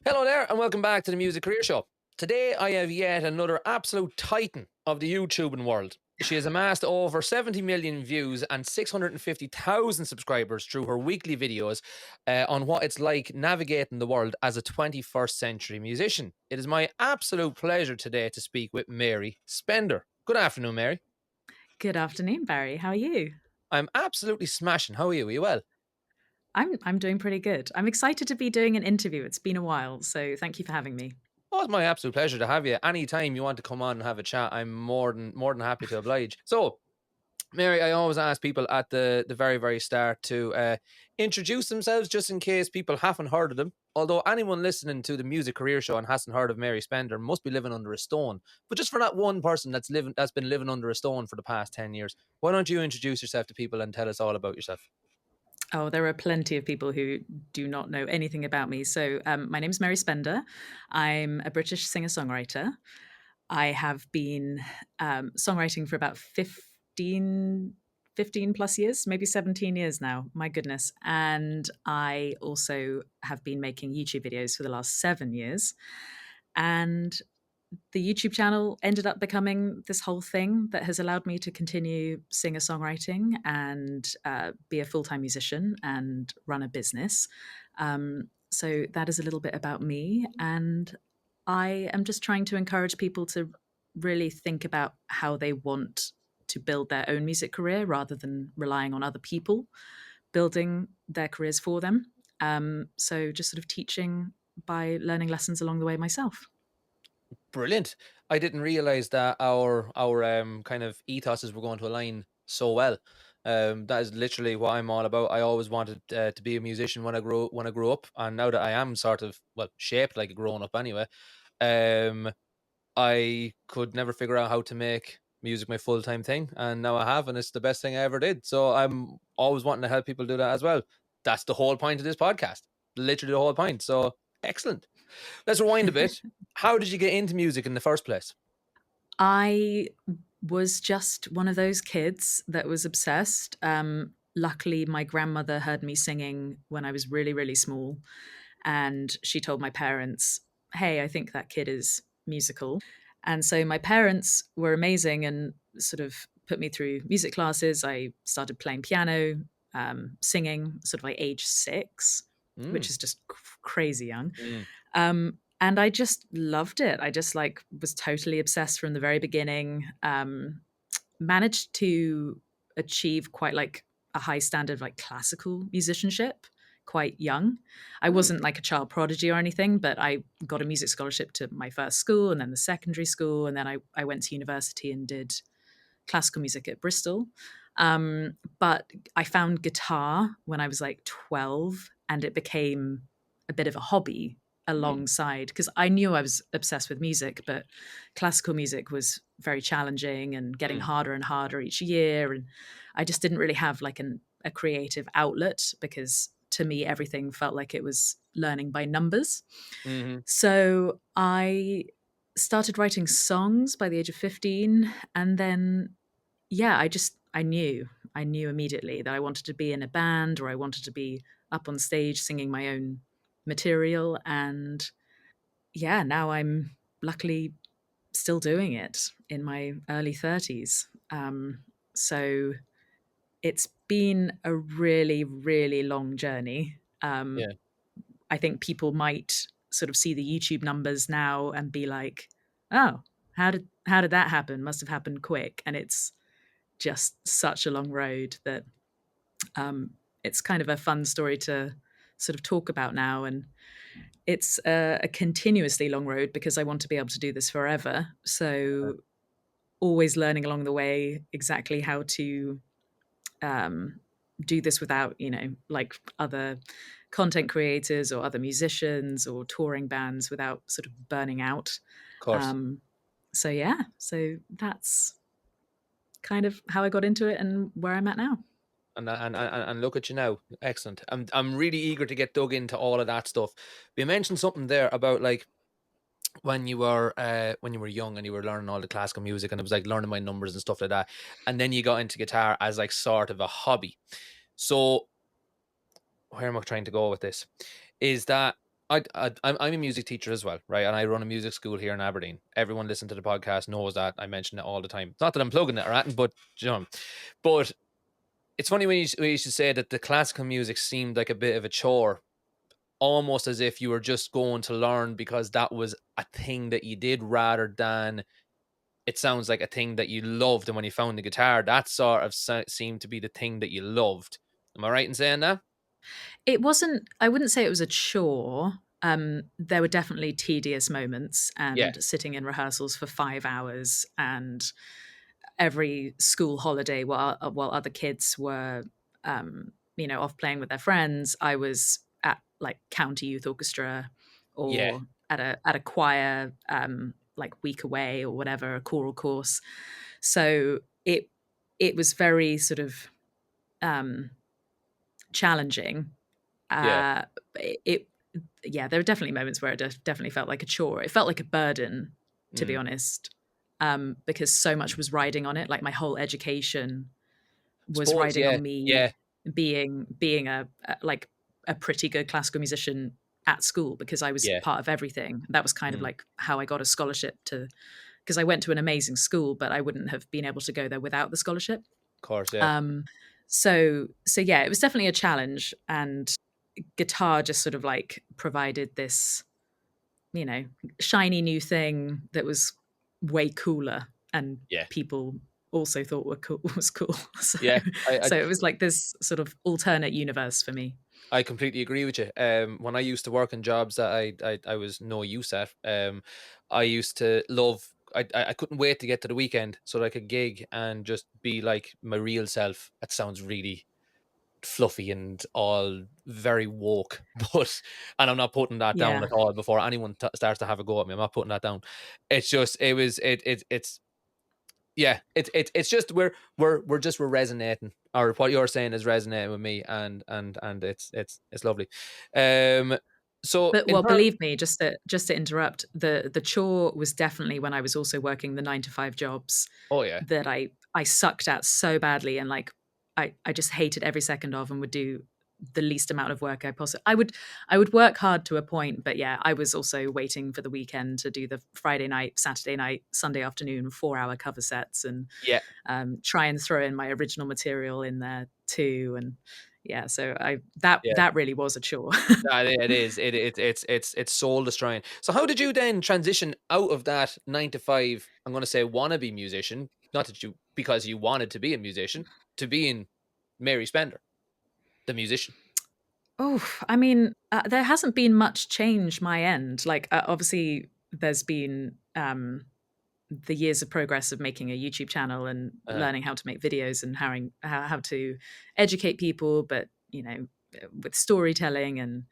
Hello there, and welcome back to the Music Career Show. Today, I have yet another absolute titan of the YouTubing world. She has amassed over 70 million views and 650,000 subscribers through her weekly videos on what it's like navigating the world as a 21st century musician. It is my absolute pleasure today to speak with Mary Spender. Good afternoon, Mary. Good afternoon, Barry. How are you? I'm absolutely smashing. How are you? Are you well? I'm doing pretty good. I'm excited to be doing an interview. It's been a while, so thank you for having me. Oh, it's my absolute pleasure to have you. Anytime you want to come on and have a chat, I'm more than happy to oblige. So, Mary, I always ask people at the very, very start to introduce themselves just in case people haven't heard of them. Although anyone listening to the Music Career Show and hasn't heard of Mary Spender must be living under a stone. But just for that one person that's been living under a stone for the past 10 years, why don't you introduce yourself to people and tell us all about yourself? Oh, there are plenty of people who do not know anything about me. So, my name is Mary Spender. I'm a British singer songwriter. I have been songwriting for about 15 plus years, maybe 17 years now. My goodness. And I also have been making YouTube videos for the last 7 years. And the YouTube channel ended up becoming this whole thing that has allowed me to continue singer songwriting and be a full time musician and run a business. So that is a little bit about me. And I am just trying to encourage people to really think about how they want to build their own music career rather than relying on other people building their careers for them. So just sort of teaching by learning lessons along the way myself. Brilliant. I didn't realize that our kind of ethoses were going to align so well. That is literally what I'm all about. I always wanted to be a musician when I grew up, and now that I am sort of shaped like a grown up anyway, um, I could never figure out how to make music my full time thing, and now I have, and it's the best thing I ever did. So I'm always wanting to help people do that as well. That's the whole point of this podcast. Literally the whole point. So excellent. Let's rewind a bit. How did you get into music in the first place? I was just one of those kids that was obsessed. Luckily, my grandmother heard me singing when I was really, really small. And she told my parents, hey, I think that kid is musical. And so my parents were amazing and sort of put me through music classes. I started playing piano, singing sort of like age 6, which Mm, is just crazy young. mm, And I just loved it. I just like was totally obsessed from the very beginning. Managed to achieve quite like a high standard of like classical musicianship quite young. I mm. wasn't like a child prodigy or anything, but I got a music scholarship to my first school and then the secondary school. And then I went to university and did classical music at Bristol. But I found guitar when I was like 12 and it became a bit of a hobby Mm. alongside because I knew I was obsessed with music, but classical music was very challenging and getting Mm. harder and harder each year. And I just didn't really have like a creative outlet because to me, everything felt like it was learning by numbers. Mhm. So I started writing songs by the age of 15. And then, yeah, I knew immediately that I wanted to be in a band or I wanted to be up on stage singing my own material. And yeah, now I'm luckily still doing it in my early 30s. So it's been a really, really long journey. Yeah, I think people might sort of see the YouTube numbers now and be like, "Oh, how did that happen? Must have happened quick." And it's just such a long road that it's kind of a fun story to sort of talk about now. And it's a continuously long road because I want to be able to do this forever. So always learning along the way exactly how to um, do this without, like other content creators or other musicians or touring bands without sort of burning out. of course. Um, so yeah, so that's kind of how I got into it and where I'm at now. And look at you now. Excellent. I'm really eager to get dug into all of that stuff. You mentioned something there about like when you were young and you were learning all the classical music and it was like learning my numbers and stuff like that. And then you got into guitar as like sort of a hobby. So where am I trying to go with this? Is that I'm a music teacher as well, right? And I run a music school here in Aberdeen. Everyone listening to the podcast knows that I mention it all the time. It's not that I'm plugging it or anything, but you know, but it's funny when you should say that the classical music seemed like a bit of a chore, almost as if you were just going to learn because that was a thing that you did, rather than it sounds like a thing that you loved. And when you found the guitar, that sort of seemed to be the thing that you loved. Am I right in saying that? It wasn't, I wouldn't say it was a chore. There were definitely tedious moments Yeah, and sitting in rehearsals for 5 hours and every school holiday while other kids were, off playing with their friends, I was at like county youth orchestra yeah, or at a choir, like week away or whatever, a choral course. So it was very sort of um, challenging. yeah, Uh, it Yeah, there were definitely moments where it definitely felt like a chore. It felt like a burden, to be mm. honest, because so much was riding on it. Like my whole education was Suppose, riding yeah, on me yeah, being like a pretty good classical musician at school because I was yeah, part of everything. That was kind of mm. like how I got a scholarship to because I went to an amazing school, but I wouldn't have been able to go there without the scholarship. Of course, yeah, Um, so yeah, it was definitely a challenge, and guitar just sort of like provided this, you know, shiny new thing that was way cooler and yeah, people also thought were cool was cool. So yeah. so it was like this sort of alternate universe for me. I completely agree with you. When I used to work in jobs that I was no use at, I used to love. I couldn't wait to get to the weekend so that I could gig and just be like my real self. That sounds really fluffy and all very woke, but and I'm not putting that down Yeah. at all. Before anyone starts to have a go at me, I'm not putting that down. It's just it was it's yeah, it's just we're resonating, or what you're saying is resonating with me, and it's lovely. Um, so But in well, terms, believe me, just to interrupt, the chore was definitely when I was also working the 9 to 5 jobs oh yeah, that I sucked at so badly and like I just hated every second of and would do the least amount of work I possibly I would work hard to a point, but yeah, I was also waiting for the weekend to do the Friday night, Saturday night, Sunday afternoon 4 hour cover sets and yeah, try and throw in my original material in there too. And yeah, so I that yeah. that really was a chore. It is. It's soul destroying. So how did you then transition out of that 9 to 5? I'm going to say wannabe musician, not that you because you wanted to be a musician, to being Mary Spender, the musician. Oh, I mean, there hasn't been much change my end. Like, obviously, there's been the years of progress of making a YouTube channel and Uh, learning how to make videos and how to educate people, but with storytelling and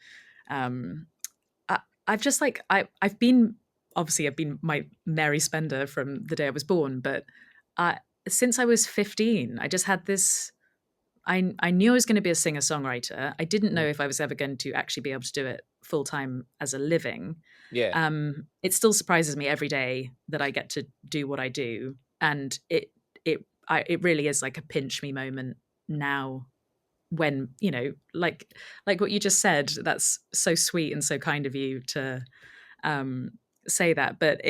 um, I've just like I've been obviously I've been my Mary Spender from the day I was born, but I since I was 15, I just had this I knew I was going to be a singer songwriter. I didn't know mm, if I was ever going to actually be able to do it full time as a living. yeah, It still surprises me every day that I get to do what I do, and it really is like a pinch me moment now when like what you just said. That's so sweet and so kind of you to um, say that, but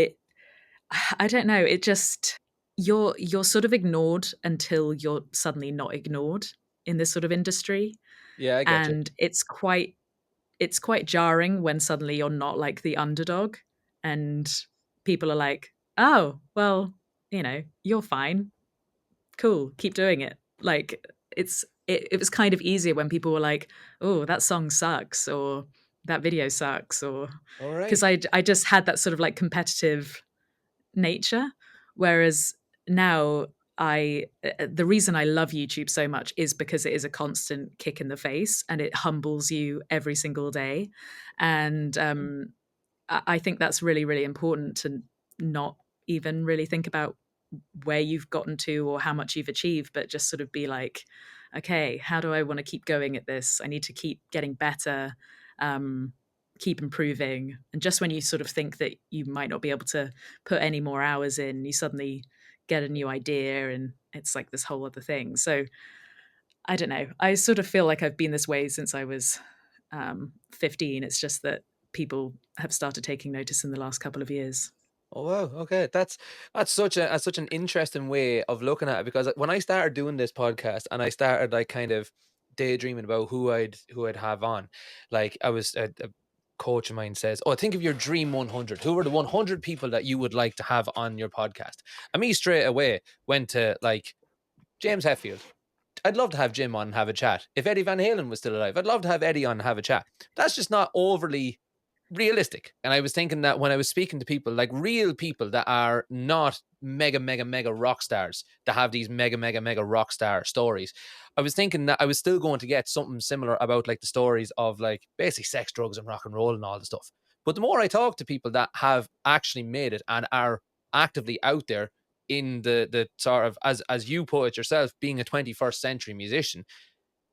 I don't know. It just you're sort of ignored until you're suddenly not ignored in this sort of industry, yeah. I get you. and it's quite jarring when suddenly you're not like the underdog, and people are like, "Oh, well, you're fine, cool, keep doing it." Like it was kind of easier when people were like, "Oh, that song sucks," or "That video sucks," or All because right. I just had that sort of like competitive nature. Whereas now the reason I love YouTube so much is because it is a constant kick in the face and it humbles you every single day. And I think that's really, really important to not even really think about where you've gotten to or how much you've achieved, but just sort of be like, okay, how do I want to keep going at this? I need to keep getting better, um, keep improving. And just when you sort of think that you might not be able to put any more hours in, you suddenly get a new idea and it's like this whole other thing. So I don't know. I sort of feel like I've been this way since I was 15. It's just that people have started taking notice in the last couple of years. Oh wow, okay. That's such an interesting way of looking at it, because when I started doing this podcast and I started like kind of daydreaming about who I'd have on, like I was a coach of mine says, "Oh, think of your dream 100. Who are the 100 people that you would like to have on your podcast?" And me straight away went to like James Hetfield. I'd love to have Jim on and have a chat. If Eddie Van Halen was still alive, I'd love to have Eddie on and have a chat. That's just not overly realistic. And I was thinking that when I was speaking to people, like real people that are not mega, mega, mega rock stars, that have these mega, mega, mega rock star stories, I was thinking that I was still going to get something similar about like the stories of like basically sex, drugs, and rock and roll and all the stuff. But the more I talk to people that have actually made it and are actively out there in the sort of, as you put it yourself, being a 21st century musician,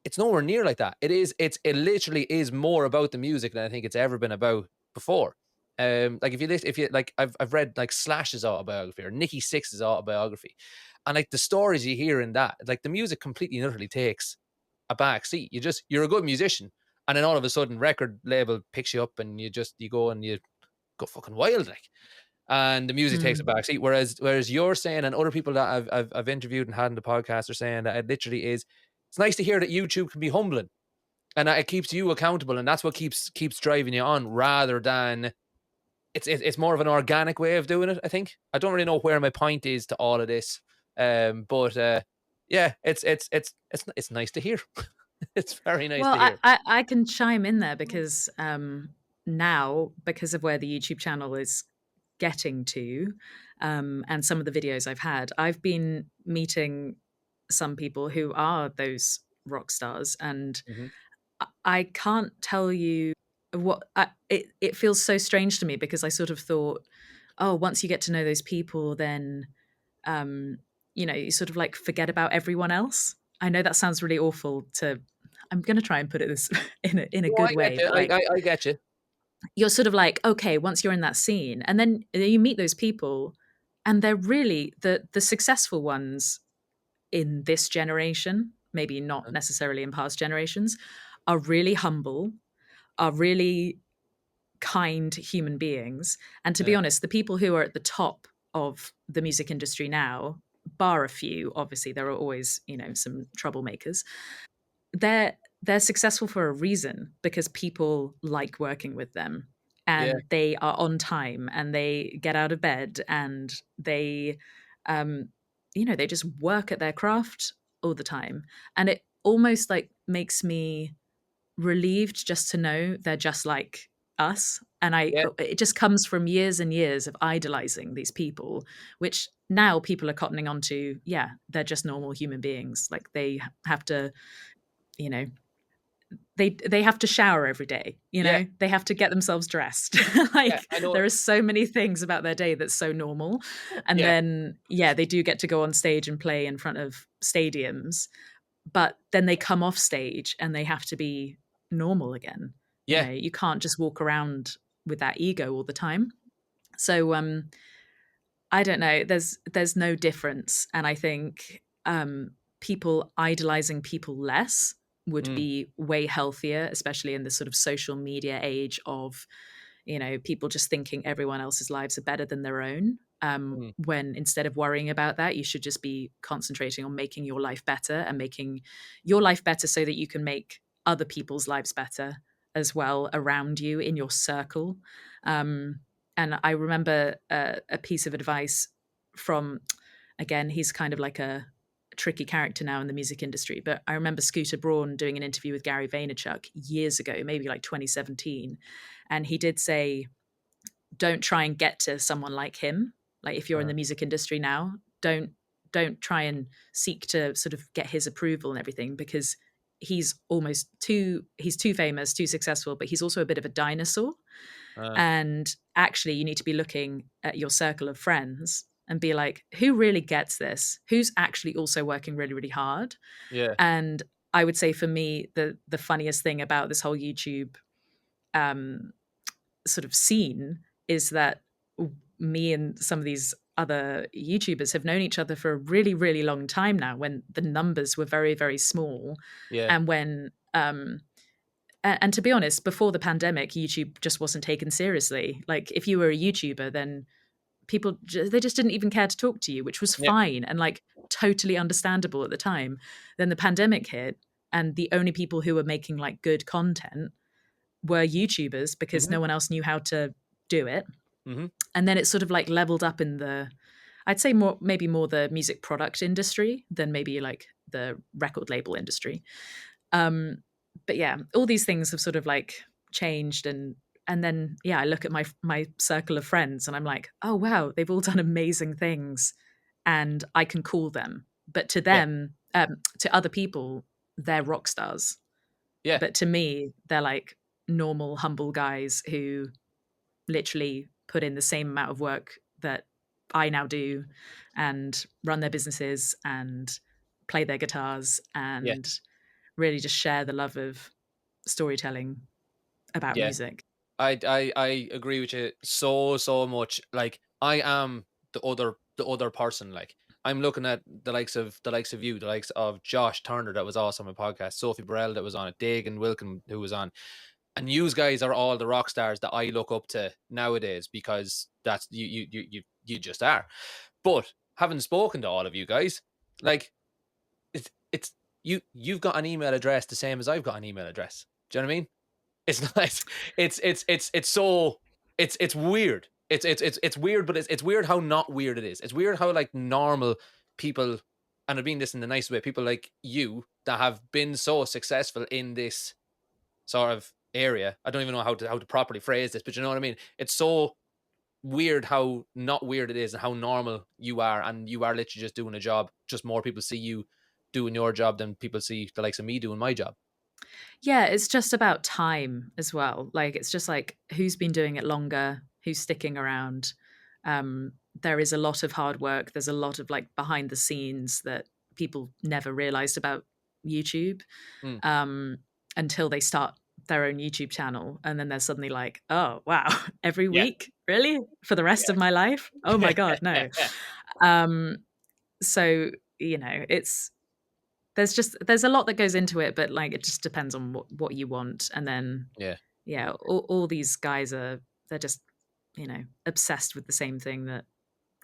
it's nowhere near like that. It literally is more about the music than I think it's ever been about before. Like if you like, I've read like Slash's autobiography or Nikki Sixx's autobiography, and like the stories you hear in that, like the music completely and utterly takes a back seat. You're a good musician, and then all of a sudden, record label picks you up, and you go and you go fucking wild, like, and the music takes a Mm. back seat. Whereas you're saying, and other people that I've interviewed and had in the podcast are saying that it literally is. It's nice to hear that YouTube can be humbling, and that it keeps you accountable, and that's what keeps driving you on, rather than it's more of an organic way of doing it. I think I don't really know where my point is to all of this, but yeah, it's nice to hear. It's very nice Well, to hear. I can chime in there because now, because of where the YouTube channel is getting to, and some of the videos I've had, I've been meeting some people who are those rock stars, and Mhm. I can't tell you it feels so strange to me because I sort of thought, oh, once you get to know those people, then um, you sort of like forget about everyone else. I know that sounds really awful to. I'm going to try and put it this in a No, I good get way, you. but like I get you. you're sort of like, okay, once you're in that scene, and then you meet those people, and they're really the successful ones in this generation, maybe not Uh, necessarily in past generations, are really humble, are really kind human beings. And to be Yeah, honest, the people who are at the top of the music industry now, bar a few, obviously there are always, some troublemakers. They're successful for a reason because people like working with them yeah, and they are on time and they get out of bed and they um they just work at their craft all the time. And it almost like makes me relieved just to know they're just like us. And yeah, it just comes from years and years of idolizing these people, which now people are cottoning on to. Yeah, they're just normal human beings. Like they have to, you know, they have to shower every day, yeah, they have to get themselves dressed. yeah. Like I know. there are so many things about their day that's so normal. And Yeah, then yeah, they do get to go on stage and play in front of stadiums, but then they come off stage and they have to be normal again. yeah, You can't just walk around with that ego all the time. So I don't know. There's no difference, and I think people idolizing people less would mm, be way healthier, especially in this sort of social media age of people just thinking everyone else's lives are better than their own. mm, When instead of worrying about that, you should just be concentrating on making your life better and making your life better so that you can make other people's lives better as well around you in your circle. And I remember a piece of advice from, again, he's kind of like a tricky character now in the music industry, but I remember Scooter Braun doing an interview with Gary Vaynerchuk years ago, maybe like 2017. And he did say, don't try and get to someone like him. Like if you're in uh, the music industry now, don't try and seek to sort of get his approval and everything because he's too famous, too successful, but he's also a bit of a dinosaur. uh, And actually, you need to be looking at your circle of friends and be like, who really gets this? Who's actually also working really, really hard? yeah, And I would say for me, the funniest thing about this whole YouTube um, sort of scene is that me and some of these other YouTubers have known each other for a really, really long time now when the numbers were very, very small yeah, and when And to be honest, before the pandemic, YouTube just wasn't taken seriously. Like if you were a YouTuber, then they just didn't even care to talk to you, which was Yeah. fine and like totally understandable at the time. Then the pandemic hit, and the only people who were making like good content were YouTubers because Hmm. no one else knew how to do it. Hmm. And then it sort of like leveled up in the, I'd say more, maybe more the music product industry than maybe like the record label industry. Um, but yeah, all these things have sort of like changed, and then yeah, I look at my circle of friends and I'm like, oh wow, they've all done amazing things, and I can call them. But to Yeah. them, to other people, they're rock stars. Yeah. But to me, they're like normal, humble guys who literally put in the same amount of work that I now do, and run their businesses and play their guitars Yeah. and really just share the love of storytelling about Yeah. music. I agree with you so much. Like I am the other person. Like I'm looking at the likes of you, the likes of Josh Turner that was also on my podcast, Sophie Burrell that was on it, Dagan Wilkin who was on, and you guys are all the rock stars that I look up to nowadays because that's you just are. But having spoken to all of you guys, like it's you've got an email address the same as I've got an email address. Do you know what I mean? It's nice. It's so it's weird. It's weird, but it's weird how not weird it is. It's weird how like normal people, and I mean this in the nice way, people like you that have been so successful in this sort of area. I don't even know how to properly phrase this, but you know what I mean. It's so weird how not weird it is and how normal you are, and you are literally just doing a job. Just more people see you doing your job than people see the likes of me doing my job. Yeah, it's just about time as well. Like it's just like who's been doing it longer, who's sticking around. There is a lot of hard work. There's a lot of like behind the scenes that people never realized about YouTube, Mm, um, until they start their own YouTube channel, and then they're suddenly like, "Oh wow, every yeah. week, really, for the rest of my life? Oh my god, no." Um, so it's there's a lot that goes into it, but like it just depends on what you want. And then Yeah. yeah, all these guys are, they're just obsessed with the same thing that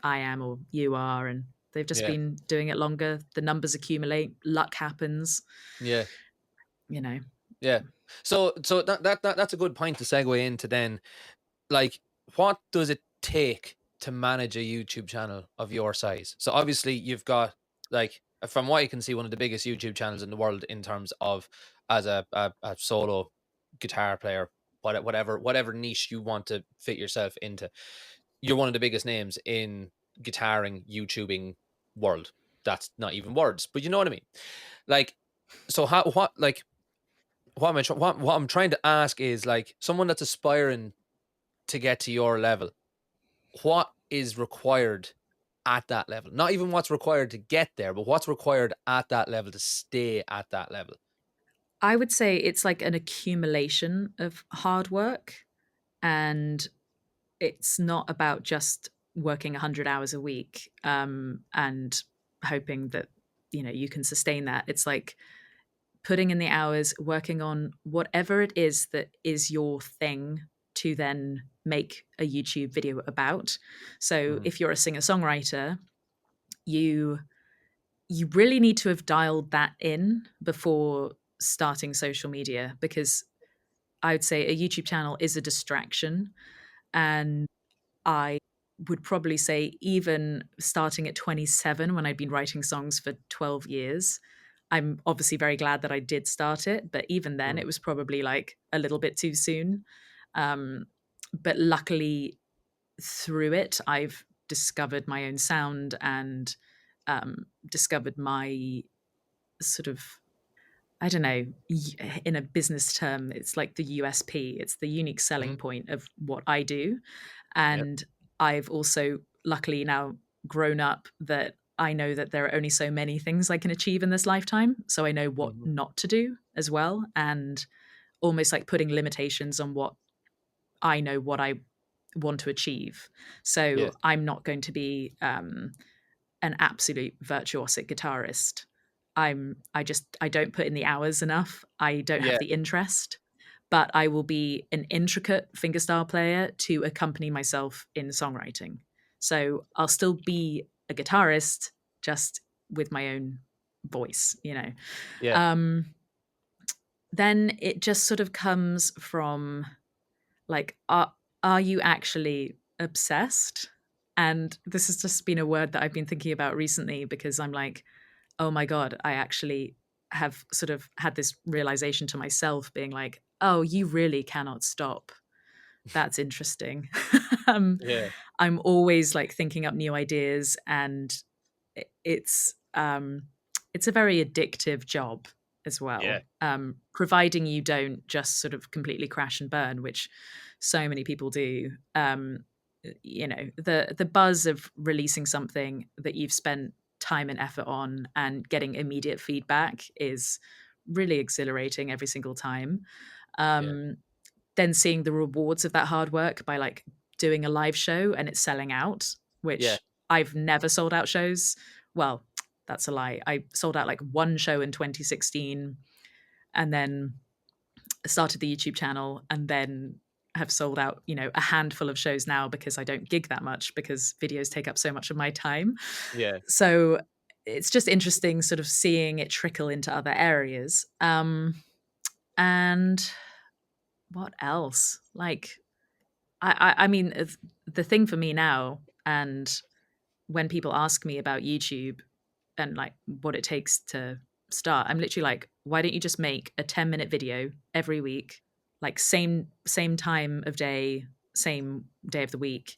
I am or you are, and they've just Yeah. been doing it longer. The numbers accumulate, luck happens, Yeah. you know. Yeah. So that's a good point to segue into then. Like, what does it take to manage a YouTube channel of your size? So obviously you've got, like, from what I can see, one of the biggest YouTube channels in the world in terms of as a solo guitar player, whatever niche you want to fit yourself into. You're one of the biggest names in guitaring, YouTubing world. That's not even words, but you know what I mean. Like, so how what like what I'm trying to ask is, like, someone that's aspiring to get to your level, what is required at that level? Not even what's required to get there, but what's required at that level to stay at that level. I would say it's like an accumulation of hard work, and it's not about just working 100 hours a week, and hoping that you can sustain that. It's like putting in the hours, working on whatever it is that is your thing to then make a YouTube video about. So Mhm. if you're a singer-songwriter, you you really need to have dialed that in before starting social media, because I would say a YouTube channel is a distraction. And I would probably say, even starting at 27, when I'd been writing songs for 12 years, I'm obviously very glad that I did start it. But even then, Mm. it was probably like a little bit too soon. Um, but luckily, through it, I've discovered my own sound, and discovered my sort of, I don't know, in a business term, it's like the USP. It's the unique selling Mhm. point of what I do. Yep. And I've also luckily now grown up that I know that there are only so many things I can achieve in this lifetime. So I know what Mhm. not to do as well. And almost like putting limitations on what I know what I want to achieve. So Yes. I'm not going to be an absolute virtuosic guitarist. I don't put in the hours enough. I don't have Yeah. the interest. but I will be an intricate fingerstyle player to accompany myself in songwriting. So I'll still be a guitarist, just with my own voice, you know. Yeah. Um, then it just sort of comes from like, are you actually obsessed? And this has just been a word that I've been thinking about recently because I'm like, oh my God, I actually have sort of had this realization to myself being like, oh, you really cannot stop. That's interesting. um, Yeah. I'm always like thinking up new ideas, and i- it's um, it's a very addictive job as Yeah. well. Providing you don't just sort of completely crash and burn, which so many people do. You know, the buzz of releasing something that you've spent time and effort on and getting immediate feedback is really exhilarating every single time. Yeah. Um, then seeing the rewards of that hard work by like doing a live show and it's selling out, Yeah. which I've never sold out shows. Well, that's a lie. I sold out like one show in 2016 and then started the YouTube channel and then have sold out, you know, a handful of shows now because I don't gig that much because videos take up so much of my time. Yeah. So it's just interesting sort of seeing it trickle into other areas. And what else? Like I mean, the thing for me now, and when people ask me about YouTube and like what it takes to start, I'm literally like, why don't you just make a 10-minute video every week, like same time of day, same day of the week,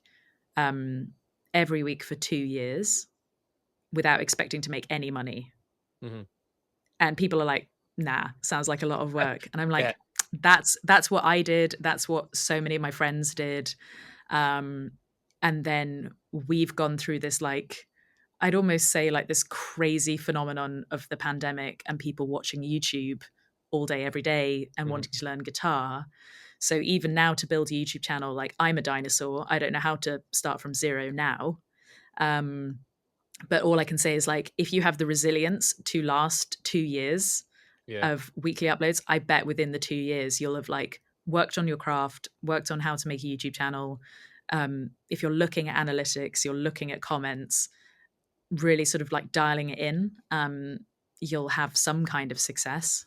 um, every week for 2 years without expecting to make any money. Hmm. And people are like, nah, sounds like a lot of work. And I'm Yeah. like, that's what I did. That's what so many of my friends did. Um, and then we've gone through this, like, I'd almost say like this crazy phenomenon of the pandemic and people watching YouTube all day, every day and Hmm. wanting to learn guitar. So even now to build a YouTube channel, like I'm a dinosaur. I don't know how to start from zero now. Um, but all I can say is like, if you have the resilience to last 2 years Yeah. of weekly uploads, I bet within the 2 years you'll have like worked on your craft, worked on how to make a YouTube channel. If you're looking at analytics, you're looking at comments, really sort of like dialing it in, you'll have some kind of success.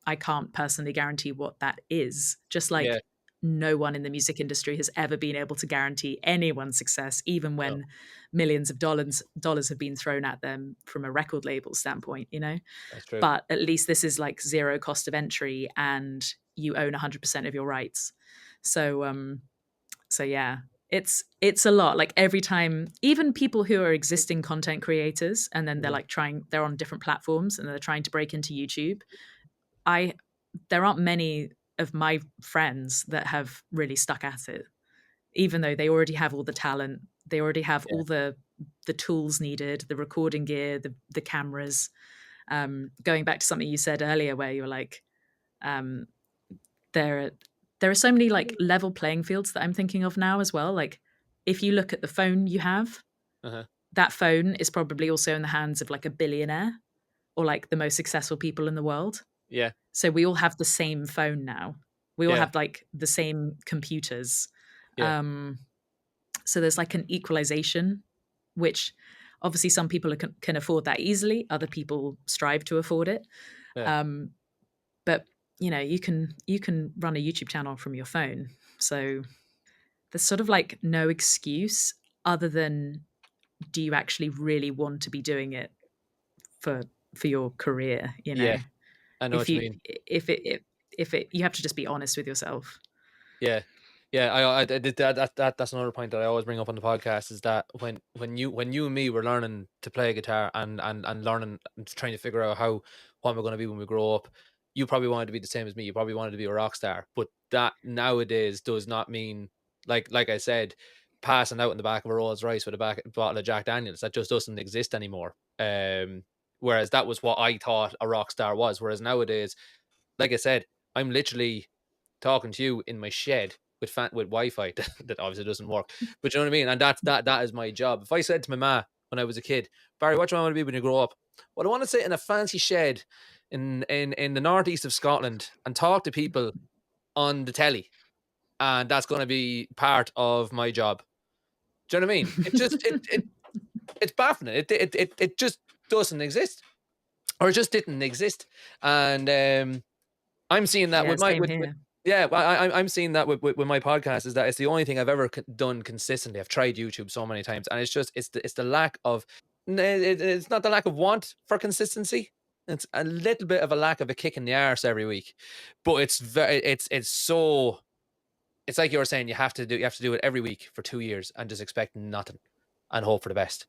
I can't personally guarantee what that is. Just Yeah. like no one in the music industry has ever been able to guarantee anyone's success, even No, when millions of dollars have been thrown at them from a record label standpoint, you know? that's true. But at least this is like zero cost of entry and you own 100% of your rights. So so yeah, it's a lot. Like every time, even people who are existing content creators and then they're Hmm. like they're on different platforms and they're trying to break into YouTube. I There aren't many of my friends that have really stuck at it, even though they already have all the talent, they already have Yeah. all the tools needed, the recording gear, the cameras. Going back to something you said earlier, where you're like, um, there there are so many like level playing fields that I'm thinking of now as well. Like if you look at the phone you have, Uh-huh. that phone is probably also in the hands of like a billionaire or like the most successful people in the world. Yeah. So we all have the same phone now. We all Yeah. have like the same computers. Yeah. Um, so there's like an equalization, which obviously some people can afford that easily. Other people strive to afford it. Yeah. Um, but you can run a YouTube channel from your phone. So there's sort of like no excuse other than, do you actually really want to be doing it for for your career, you Yeah. know? I know If what you you mean. if it you have to just be honest with yourself. Yeah. Yeah, I did that's another point that I always bring up on the podcast is that when you and me were learning to play guitar and learning and trying to figure out how what am I going to be when we grow up, you probably wanted to be the same as me. You probably wanted to be a rock star, but that nowadays does not mean like I said, passing out in the back of a Rolls Royce with a bottle of Jack Daniels. That just doesn't exist anymore. Whereas that was what I thought a rock star was. Whereas nowadays, like I said, I'm literally talking to you in my shed with Wi-Fi that obviously doesn't work. But you know what I mean? And that is my job. If I said to my ma when I was a kid, Barry, what do you want to be when you grow up? Well, I want to sit in a fancy shed in the northeast of Scotland and talk to people on the telly, and that's going to be part of my job. Do you know what I mean? It just it's baffling. It just doesn't exist, or it just didn't exist. And I'm seeing that Yeah, with my same with here. yeah, well, I'm seeing that with my podcast, is that it's the only thing I've ever done consistently. I've tried YouTube so many times, and it's just it's the lack of it's not the lack of want for consistency. It's a little bit of a lack of a kick in the arse every week, but it's very it's so it's like you were saying, you have to do it every week for 2 years and just expect nothing and hope for the best.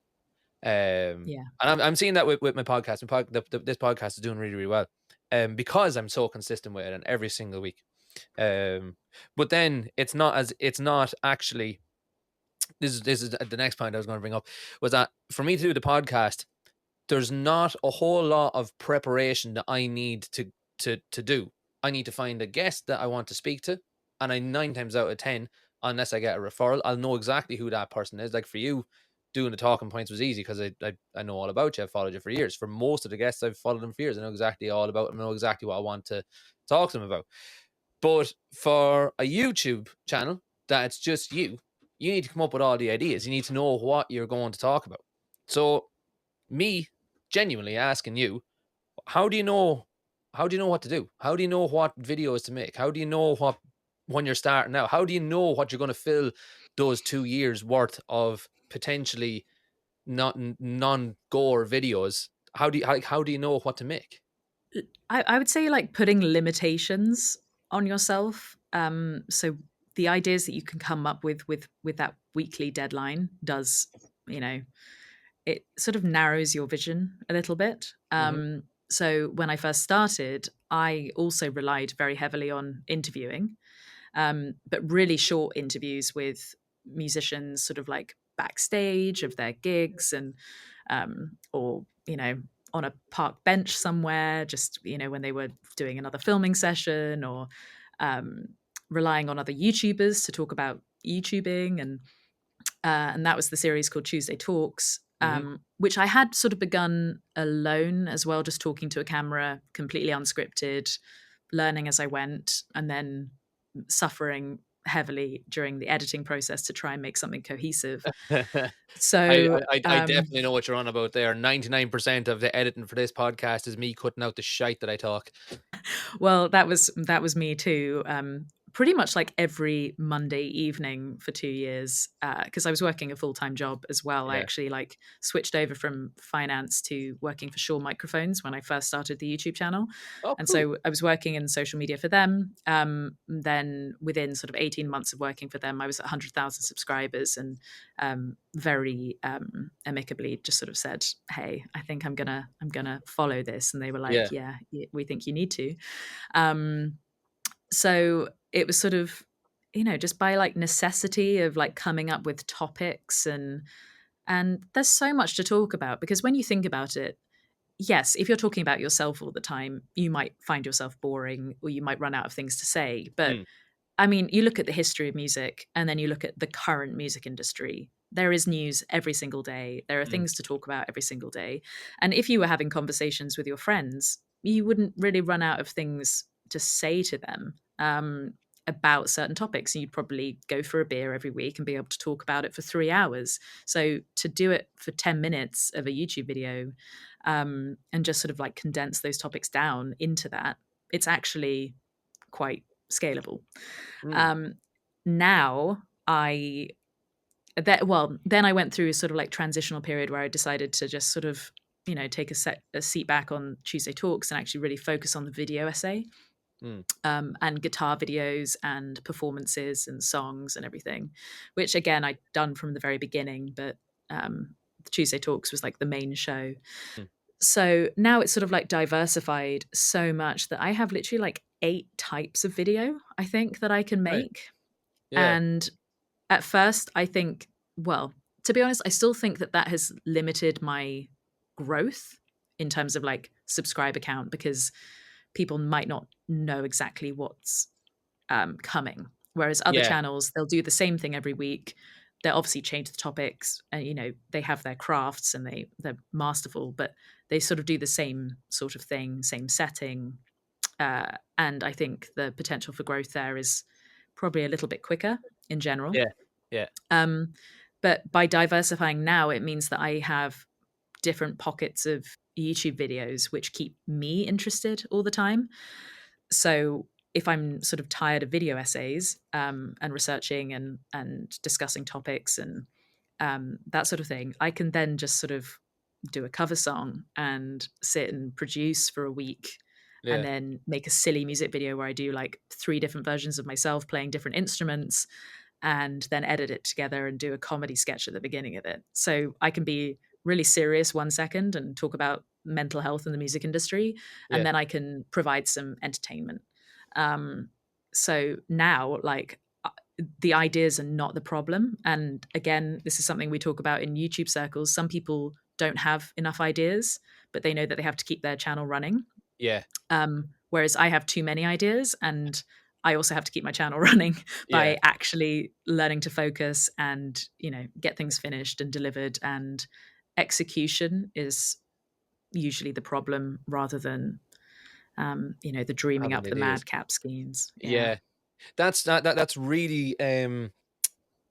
Yeah. And I'm seeing that with my podcast. This podcast is doing really, really well, because I'm so consistent with it and every single week. Um, but then it's not actually, this is the next point I was going to bring up, was that for me to do the podcast, there's not a whole lot of preparation that I need to do. I need to find a guest that I want to speak to, and I 9 times out of 10, unless I get a referral, I'll know exactly who that person is. Like for you, doing the talking points was easy because I know all about you. I've followed you for years. For most of the guests, I've followed them for years. I know exactly all about them. I know exactly what I want to talk to them about. But for a YouTube channel that's just you need to come up with all the ideas. You need to know what you're going to talk about. So me genuinely asking you, how do you know how do you know what to do? How do you know what videos to make? How do you know what, when you're starting out? How do you know what you're going to fill those 2 years worth of potentially not non-gore videos? How do you know what to make? I would say like putting limitations on yourself. So the ideas that you can come up with that weekly deadline does, you know, it sort of narrows your vision a little bit. Hmm. So when I first started, I also relied very heavily on interviewing, but really short interviews with musicians, sort of like backstage of their gigs, and or on a park bench somewhere, just when they were doing another filming session, or um, relying on other YouTubers to talk about YouTubing, and that was the series called Tuesday Talks, Hmm. which I had sort of begun alone as well, just talking to a camera, completely unscripted, learning as I went, and then suffering heavily during the editing process to try and make something cohesive. I, So, I definitely know what you're on about there. 99% of the editing for this podcast is me cutting out the shite that I talk. well, that was me too. Pretty much like every Monday evening for 2 years, because I was working a full time job as well. I Yeah. actually like switched over from finance to working for Shaw Microphones when I first started the YouTube channel, Oh, and cool. so I was working in social media for them. Then within sort of 18 months of working for them, I was at 100,000 subscribers, and very amicably just sort of said, "Hey, I think I'm gonna follow this," and they were Yeah. like, "Yeah, we think you need to." Um, so it was sort of, just by like necessity of like coming up with topics, and there's so much to talk about, because when you think about it, yes, if you're talking about yourself all the time, you might find yourself boring, or you might run out of things to say. But Mm, I mean, you look at the history of music, and then you look at the current music industry. There is news every single day. There are mm, things to talk about every single day. And if you were having conversations with your friends, you wouldn't really run out of things to say to them, about certain topics. You'd probably go for a beer every week and be able to talk about it for 3 hours. So to do it for 10 minutes of a YouTube video, and just sort of like condense those topics down into that, it's actually quite scalable. mm. Um, Now then I went through a sort of like transitional period where I decided to just sort of take a seat back on Tuesday Talks and actually really focus on the video essay, Mm. and guitar videos and performances and songs and everything, which again I'd done from the very beginning, but Tuesday Talks was like the main show. Mm. So now it's sort of like diversified so much that I have literally like 8 types of video, I think, that I can Right. make. Yeah. And at first, I think, well, to be honest, I still think that has limited my growth in terms of like subscriber count, because people might not know exactly what's coming. Whereas other Yeah. channels, they'll do the same thing every week. They'll obviously change the topics, and they have their crafts, and they're masterful, but they sort of do the same sort of thing, same setting, And I think the potential for growth there is probably a little bit quicker in general. Yeah. Yeah. Um, but by diversifying now, it means that I have different pockets of YouTube videos which keep me interested all the time. So if I'm sort of tired of video essays, and researching and discussing topics and that sort of thing, I can then just sort of do a cover song and sit and produce for a week, and Yeah. then make a silly music video where I do like 3 different versions of myself playing different instruments, and then edit it together and do a comedy sketch at the beginning of it. So I can be really serious 1 second and talk about mental health in the music industry, and Yeah. then I can provide some entertainment. Um, so now, like, the ideas are not the problem. And again, this is something we talk about in YouTube circles. Some people don't have enough ideas, but they know that they have to keep their channel running. Yeah. Whereas I have too many ideas, and I also have to keep my channel running Yeah. by actually learning to focus and, get things finished and delivered. And execution is usually the problem rather than, the dreaming Having up the ideas. madcap schemes. Yeah. Yeah. That's really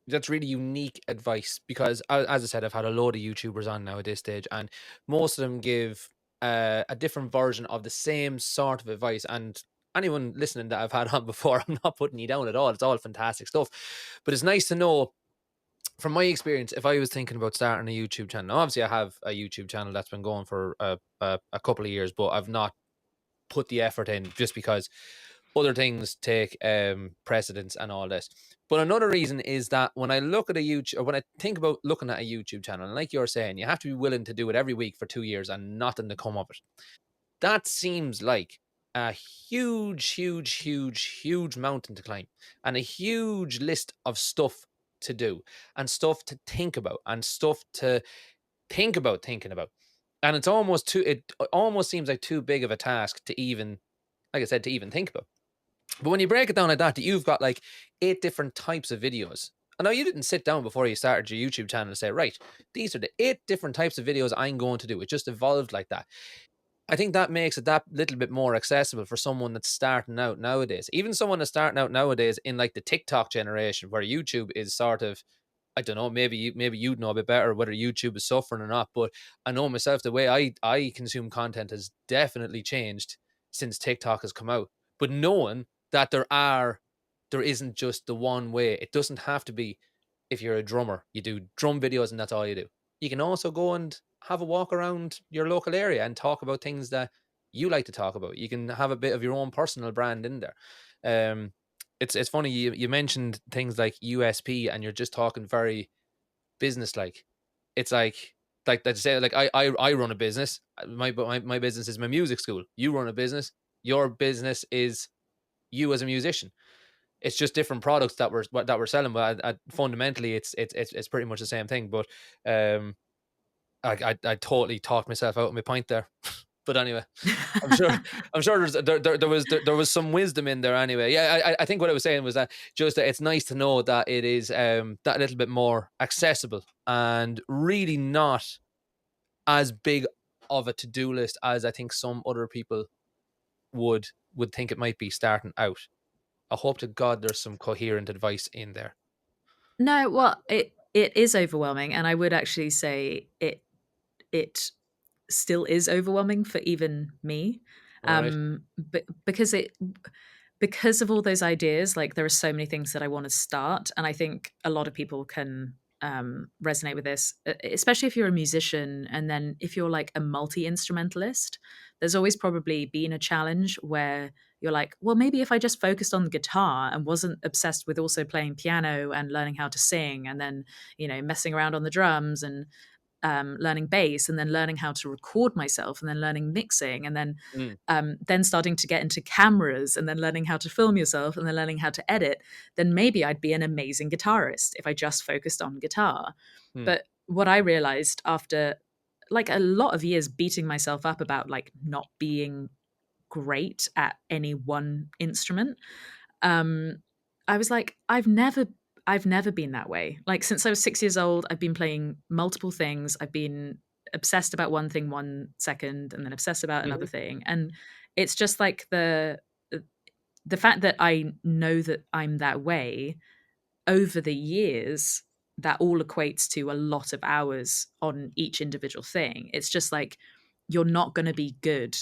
that's really unique advice because, as I said, I've had a load of YouTubers on now at this stage, and most of them give a different version of the same sort of advice. And anyone listening that I've had on before, I'm not putting you down at all. It's all fantastic stuff, but it's nice to know from my experience. If I was thinking about starting a YouTube channel, now obviously I have a YouTube channel that's been going for a couple of years, but I've not put the effort in just because other things take precedence and all this. But another reason is that when I look at a YouTube, or when I think about looking at a YouTube channel, and like you're saying, you have to be willing to do it every week for 2 years and nothing to come of it. That seems like a huge, huge, huge, huge mountain to climb, and a huge list of stuff to do, and stuff to think about, and stuff to think about thinking about. And it almost seems like too big of a task to even, like I said, to even think about. But when you break it down like that you've got like 8 different types of videos. I know you didn't sit down before you started your YouTube channel and say, right, these are the 8 different types of videos I'm going to do. It just evolved like that. I think that makes it that little bit more accessible for someone that's starting out nowadays. Even someone that's starting out nowadays in like the TikTok generation, where YouTube is sort of, I don't know, maybe you'd know a bit better whether YouTube is suffering or not. But I know myself, the way I consume content has definitely changed since TikTok has come out. But knowing that there isn't just the one way. It doesn't have to be, if you're a drummer, you do drum videos and that's all you do. You can also go and have a walk around your local area and talk about things that you like to talk about. You can have a bit of your own personal brand in there. Um, it's funny you mentioned things like USP, and you're just talking very business like. It's like that say, like I run a business. My business is my music school. You run a business. Your business is you as a musician. It's just different products that we're selling, but fundamentally it's pretty much the same thing. But um, I totally talked myself out of my point there. But anyway, I'm sure I'm sure there was some wisdom in there anyway. Yeah, I think what I was saying was that just that it's nice to know that it is that little bit more accessible and really not as big of a to-do list as I think some other people would think it might be starting out. I hope to God there's some coherent advice in there. No, well, it is overwhelming, and I would actually say it still is overwhelming for even me, All right. but because of all those ideas, like, there are so many things that I want to start, and I think a lot of people can resonate with this, especially if you're a musician, and then if you're like a multi instrumentalist. There's always probably been a challenge where you're like, well, maybe if I just focused on the guitar and wasn't obsessed with also playing piano and learning how to sing, and then messing around on the drums and learning bass, and then learning how to record myself, and then learning mixing, and Mm, then starting to get into cameras, and then learning how to film yourself, and then learning how to edit, then maybe I'd be an amazing guitarist if I just focused on guitar. mm, But what I realized after like a lot of years beating myself up about like not being great at any one instrument, um, I was like, I've never been that way. Like since I was 6 years old, I've been playing multiple things. I've been obsessed about one thing 1 second, and then obsessed about another mhm, thing. And it's just like the fact that I know that I'm that way over the years, that all equates to a lot of hours on each individual thing. It's just like you're not going to be good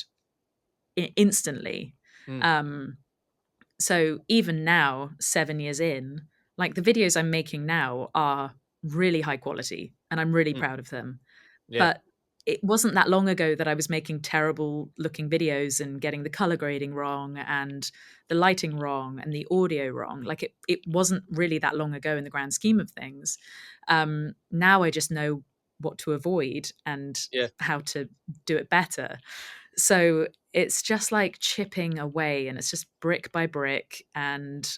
instantly. Mm, Um, so even now, 7 years in, like the videos I'm making now are really high quality and I'm really mm, proud of them. yeah, But it wasn't that long ago that I was making terrible looking videos and getting the color grading wrong and the lighting wrong and the audio wrong. Like it wasn't really that long ago in the grand scheme of things. Now I just know what to avoid and yeah, how to do it better. So it's just like chipping away and it's just brick by brick. And,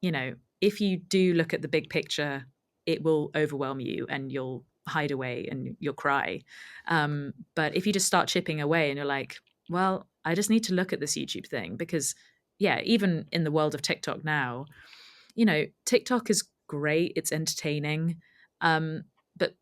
you know, if you do look at the big picture, it will overwhelm you and you'll hide away and you'll cry. But if you just start chipping away and you're like, well, I just need to look at this YouTube thing because, yeah, even in the world of TikTok now, you know, TikTok is great, it's entertaining. But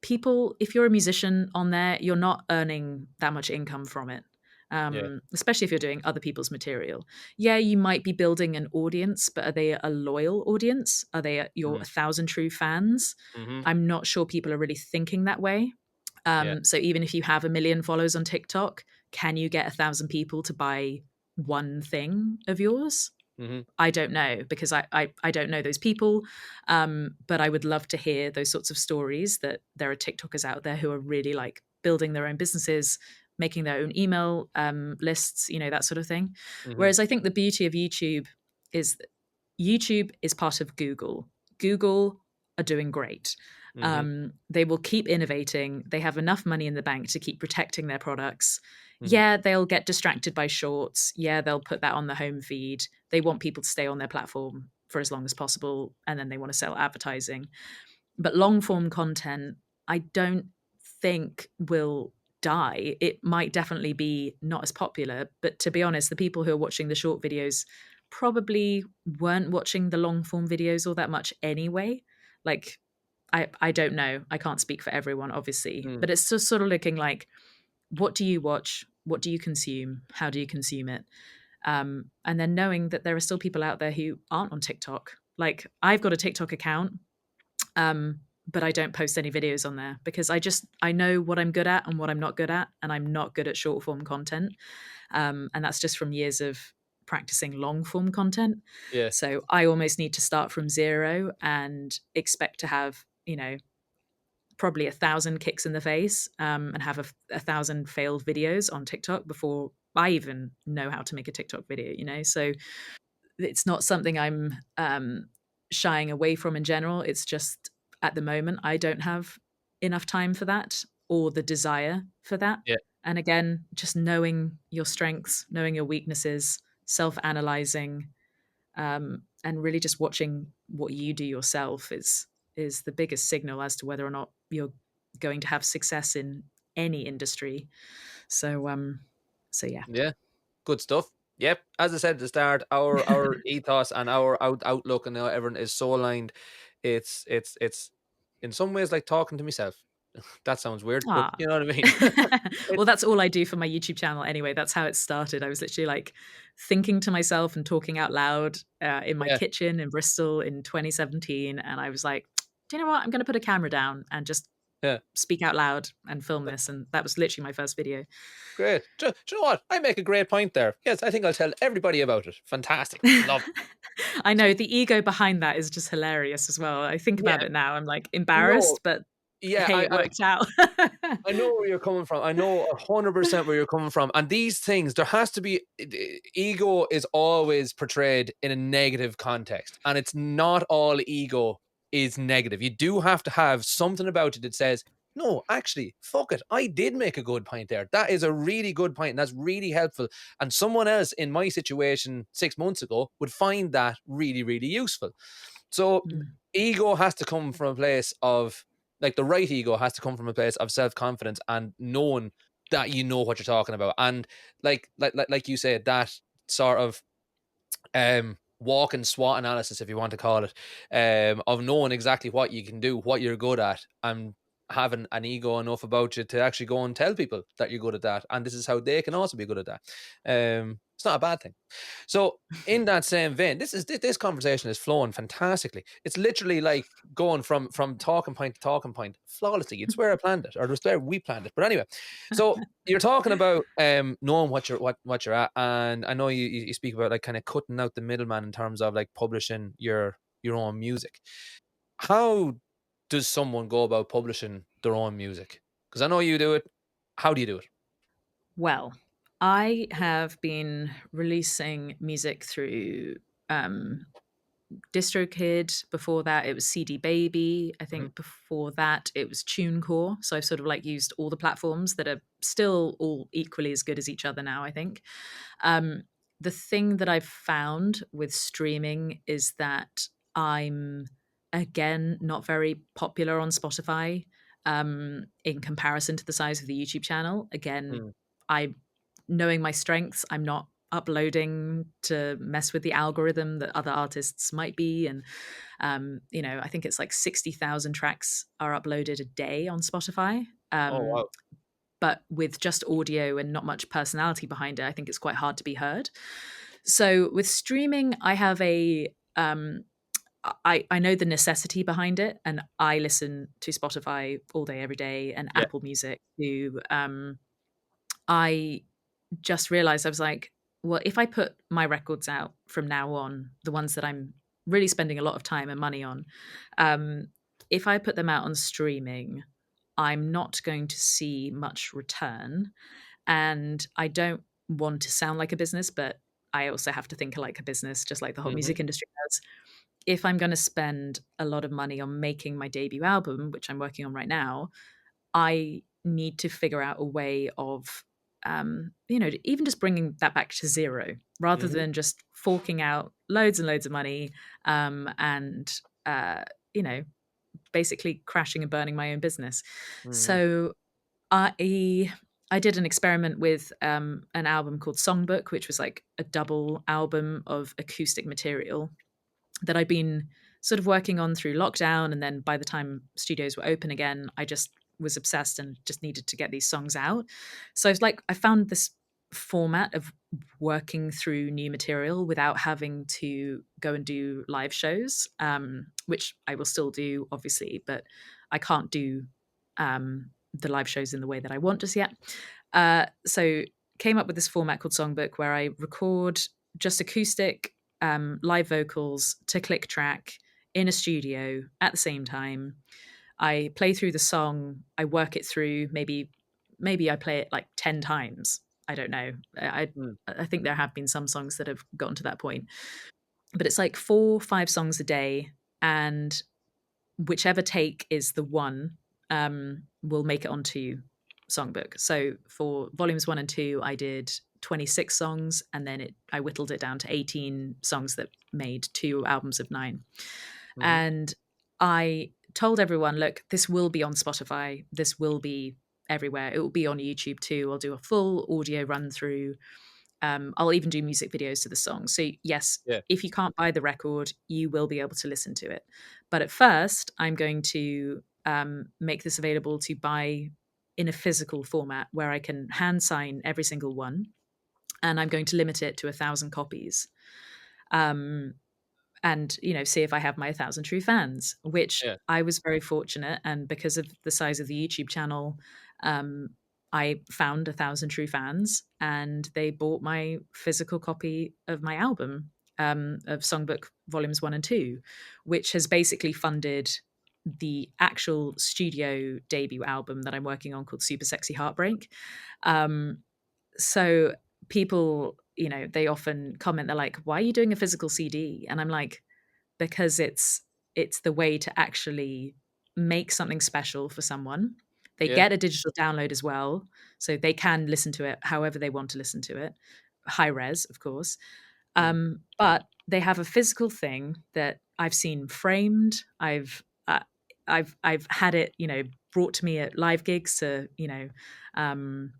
people, if you're a musician on there, you're not earning that much income from it. yeah, Especially if you're doing other people's material. Yeah, you might be building an audience, but are they a loyal audience? Are they your mm, 1,000 true fans? mm-hmm, I'm not sure people are really thinking that way. yeah, So even if you have 1 million followers on TikTok, can you get 1,000 people to buy one thing of yours? mm-hmm, I don't know because I don't know those people, but I would love to hear those sorts of stories that there are TikTokers out there who are really like building their own businesses, making their own email lists, you know, that sort of thing. mm-hmm, Whereas I think the beauty of YouTube is that YouTube is part of Google. Google are doing great. mm-hmm, They will keep innovating. They have enough money in the bank to keep protecting their products. mm-hmm, Yeah, they'll get distracted by shorts. Yeah, they'll put that on the home feed. They want people to stay on their platform for as long as possible, and then they want to sell advertising. But long form content, I don't think will die. It might definitely be not as popular, but to be honest, the people who are watching the short videos probably weren't watching the long form videos all that much anyway. Like I don't know. I can't speak for everyone obviously, mm, but it's just sort of looking like what do you watch? What do you consume? How do you consume it? And then knowing that there are still people out there who aren't on TikTok. Like I've got a TikTok account, but I don't post any videos on there because I know what I'm good at and what I'm not good at, and I'm not good at short form content, and that's just from years of practicing long form content. yeah, So I almost need to start from zero and expect to have, you know, probably 1,000 kicks in the face, and have 1,000 failed videos on TikTok before I even know how to make a TikTok video, you know? So it's not something I'm shying away from in general. It's just at the moment, I don't have enough time for that or the desire for that. yeah, And again, just knowing your strengths, knowing your weaknesses, self analyzing, and really just watching what you do yourself is the biggest signal as to whether or not you're going to have success in any industry. So so yeah. yeah. Good stuff. Yep. As I said at the start, our ethos and our outlook and everything is so aligned. It's in some ways like talking to myself. That sounds weird, but Ah. you know what I mean. Well, It's that's all I do for my YouTube channel anyway. That's how it started. I was literally like thinking to myself and talking out loud in my yeah, kitchen in Bristol in 2017. And I was like, do you know what? I'm going to put a camera down and just yeah. speak out loud and film this. And that was literally my first video. Great. Do you know what? I make a great point there. Yes, I think I'll tell everybody about it. Fantastic. Love it. I know So the ego behind that is just hilarious as well. I think yeah, about it now. I'm like no, embarrassed, but yeah, hey, it worked out. I know where you're coming from. I know 100% where you're coming from. And these things, there has to be ego is always portrayed in a negative context. And it's not all ego is negative. You do have to have something about it that says, no, actually, fuck it. I did make a good point there. That is a really good point, and that's really helpful. And someone else in my situation 6 months ago would find that really, really useful. So Mm, ego has to come from a place of like the right ego has to come from a place of self-confidence and knowing that you know what you're talking about. And like you said, that sort of walk and SWOT analysis, if you want to call it, of knowing exactly what you can do, what you're good at, and having an ego enough about you to actually go and tell people that you're good at that, and this is how they can also be good at that. It's not a bad thing. So in that same vein, this conversation is flowing fantastically. It's literally like going from talking point to talking point flawlessly. It's where I planned it, or it's where we planned it. But anyway, so you're talking about knowing what you're at, and I know you speak about like kind of cutting out the middleman in terms of like publishing your own music. How does someone go about publishing their own music? Because I know you do it. How do you do it? Well, I have been releasing music through um, DistroKid. Before that, it was CD Baby. I Mhm, think before that, it was TuneCore. So I've sort of like used all the platforms that are still all equally as good as each other now, I think. Um, the thing that I've found with streaming is that I'm, again, not very popular on Spotify in comparison to the size of the YouTube channel. Again, mm, I, knowing my strengths, I'm not uploading to mess with the algorithm that other artists might be. And, I think it's like 60,000 tracks are uploaded a day on Spotify. oh wow. But with just audio and not much personality behind it, I think it's quite hard to be heard. So with streaming, I have a I know the necessity behind it, and I listen to Spotify all day, every day, and Yeah. Apple Music. Who I just realized I was like, well, if I put my records out from now on, the ones that I'm really spending a lot of time and money on, um, if I put them out on streaming, I'm not going to see much return. And I don't want to sound like a business, but I also have to think like a business, just like the whole Hmm. music industry does. If I'm going to spend a lot of money on making my debut album, which I'm working on right now, I need to figure out a way of, even just bringing that back to zero rather Hmm. than just forking out loads and loads of money and, uh, you know, basically crashing and burning my own business. Hmm. So I did an experiment with an album called Songbook, which was like a double album of acoustic material that I'd been sort of working on through lockdown. And then by the time studios were open again, I just was obsessed and just needed to get these songs out. So it's like I found this format of working through new material without having to go and do live shows, which I will still do, obviously, but I can't do the live shows in the way that I want just yet. So came up with this format called Songbook where I record just acoustic live vocals to click track in a studio at the same time. I play through the song, I work it through, maybe I play it like 10 times. I don't know. Mm. I think there have been some songs that have gotten to that point. But it's like 4, 5 songs a day, and whichever take is the one will make it onto Songbook. So for volumes 1 and 2, I did 26 songs, and then I whittled it down to 18 songs that made 2 albums of 9. Mhm. And I told everyone, look, this will be on Spotify. This will be everywhere. It will be on YouTube too. I'll do a full audio run through. I'll even do music videos to the song. So, yes, Yeah. if you can't buy the record, you will be able to listen to it. But at first, I'm going to make this available to buy in a physical format where I can hand sign every single one. And I'm going to limit it to 1,000 copies. Um, and see if I have my 1,000 true fans, which Yeah. I was very fortunate. And because of the size of the YouTube channel, um, I found 1,000 true fans, and they bought my physical copy of my album, of Songbook Volumes 1 and 2, which has basically funded the actual studio debut album that I'm working on called Super Sexy Heartbreak. Um, so people, they often comment, they're like, why are you doing a physical CD? And I'm like, because it's the way to actually make something special for someone. They Yeah. get a digital download as well, so they can listen to it however they want to listen to it, high res, of course. Mm. But they have a physical thing that I've seen framed. I've had it, brought to me at live gigs to, um,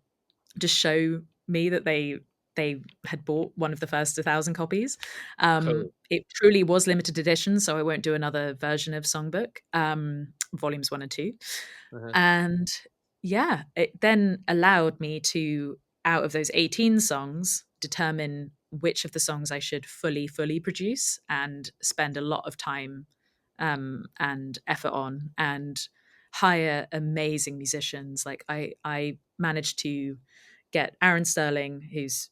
just show me that they they had bought one of the first 1,000 copies. Cool. It truly was limited edition, so I won't do another version of Songbook, volumes 1 and 2. Uh-huh. And yeah, it then allowed me to, out of those 18 songs, determine which of the songs I should fully produce and spend a lot of time and effort on, and hire amazing musicians. Like I managed to get Aaron Sterling, who's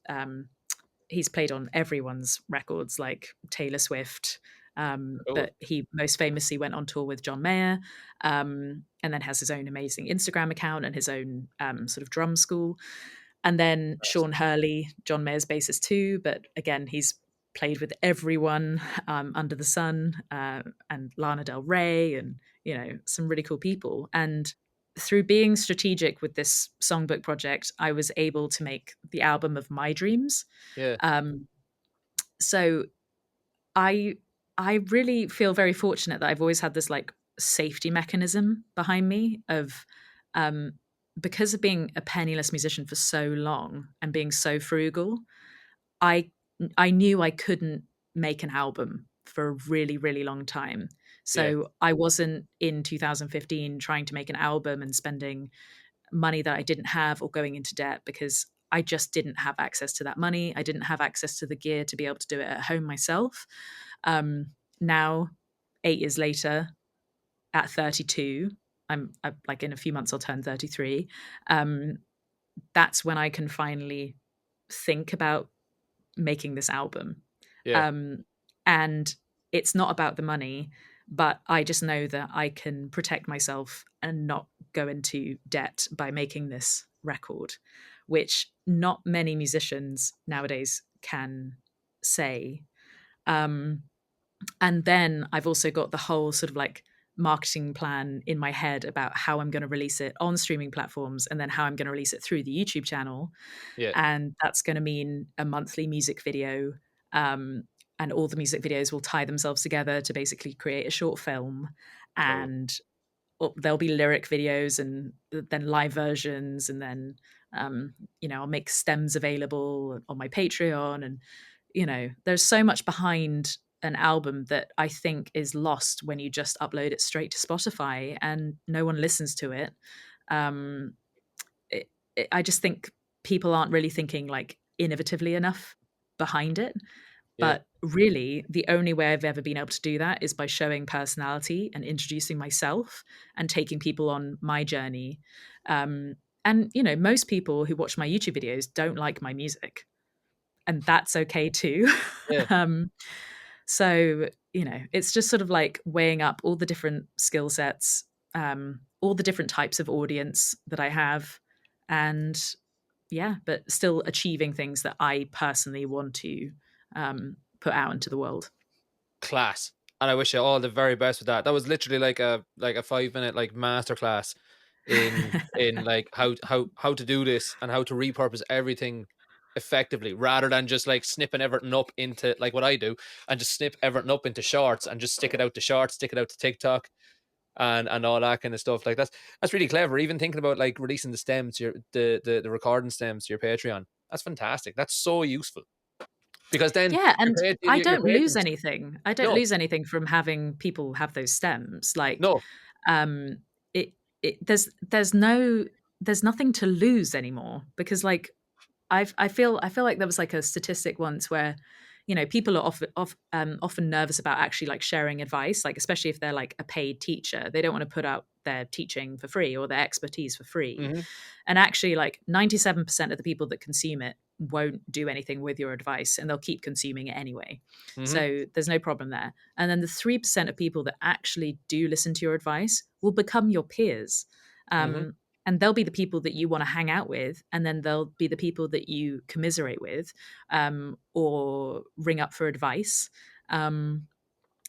he's played on everyone's records, like Taylor Swift. Cool. But he most famously went on tour with John Mayer, and then has his own amazing Instagram account and his own sort of drum school. And then Sean Hurley, John Mayer's bassist too, but again, he's played with everyone under the sun, and Lana Del Rey, and some really cool people. And through being strategic with this songbook project, I was able to make the album of my dreams. Yeah. Um, so I I really feel very fortunate that I've always had this like safety mechanism behind me of um because of being a penniless musician for so long and being so frugal, I I knew I couldn't make an album for a really long time. Yeah. So I wasn't in 2015 trying to make an album and spending money that I didn't have or going into debt, because I just didn't have access to that money. I didn't have access to the gear to be able to do it at home myself. Now, 8 years later, at 32, I like in a few months I'll turn 33. Um, that's when I can finally think about making this album. Yeah. Um, and it's not about the money, but I just know that I can protect myself and not go into debt by making this record, which not many musicians nowadays can say. Um, and then I've also got the whole sort of like marketing plan in my head about how I'm going to release it on streaming platforms, and then how I'm going to release it through the YouTube channel. Yeah. And that's going to mean a monthly music video. Um, and all the music videos will tie themselves together to basically create a short film. Cool. And there'll be lyric videos, and then live versions, and then I'll make stems available on my Patreon. And there's so much behind an album that I think is lost when you just upload it straight to Spotify and no one listens to it. Um, I just think people aren't really thinking like innovatively enough behind it. Yeah. But really, the only way I've ever been able to do that is by showing personality and introducing myself and taking people on my journey. And most people who watch my YouTube videos don't like my music, and that's okay too. Yeah. um, so it's just sort of like weighing up all the different skill sets, all the different types of audience that I have, and yeah, but still achieving things that I personally want to put out into the world. Class. And I wish you all the very best with that. That was literally like a 5 minute like masterclass in like how to do this and how to repurpose everything effectively, rather than just like snipping everything up into like what I do, and just snip everything up into shorts and just stick it out to shorts, stick it out to TikTok and all that kind of stuff. Like that's really clever. Even thinking about like releasing the stems to your the recording stems to your Patreon. That's fantastic. That's so useful. Because then Yeah, and your patrons. I don't No, lose anything from having people have those stems. Like, no. um, it there's nothing to lose anymore, because like I feel like there was like a statistic once where people are often nervous about actually like sharing advice, like especially if they're like a paid teacher. They don't want to put out their teaching for free or their expertise for free. Hmm. And actually, like 97% of the people that consume it won't do anything with your advice, and they'll keep consuming it anyway. Hmm. So there's no problem there. And then the 3% of people that actually do listen to your advice will become your peers. Hmm. Um, and they'll be the people that you want to hang out with, and then they'll be the people that you commiserate with, or ring up for advice.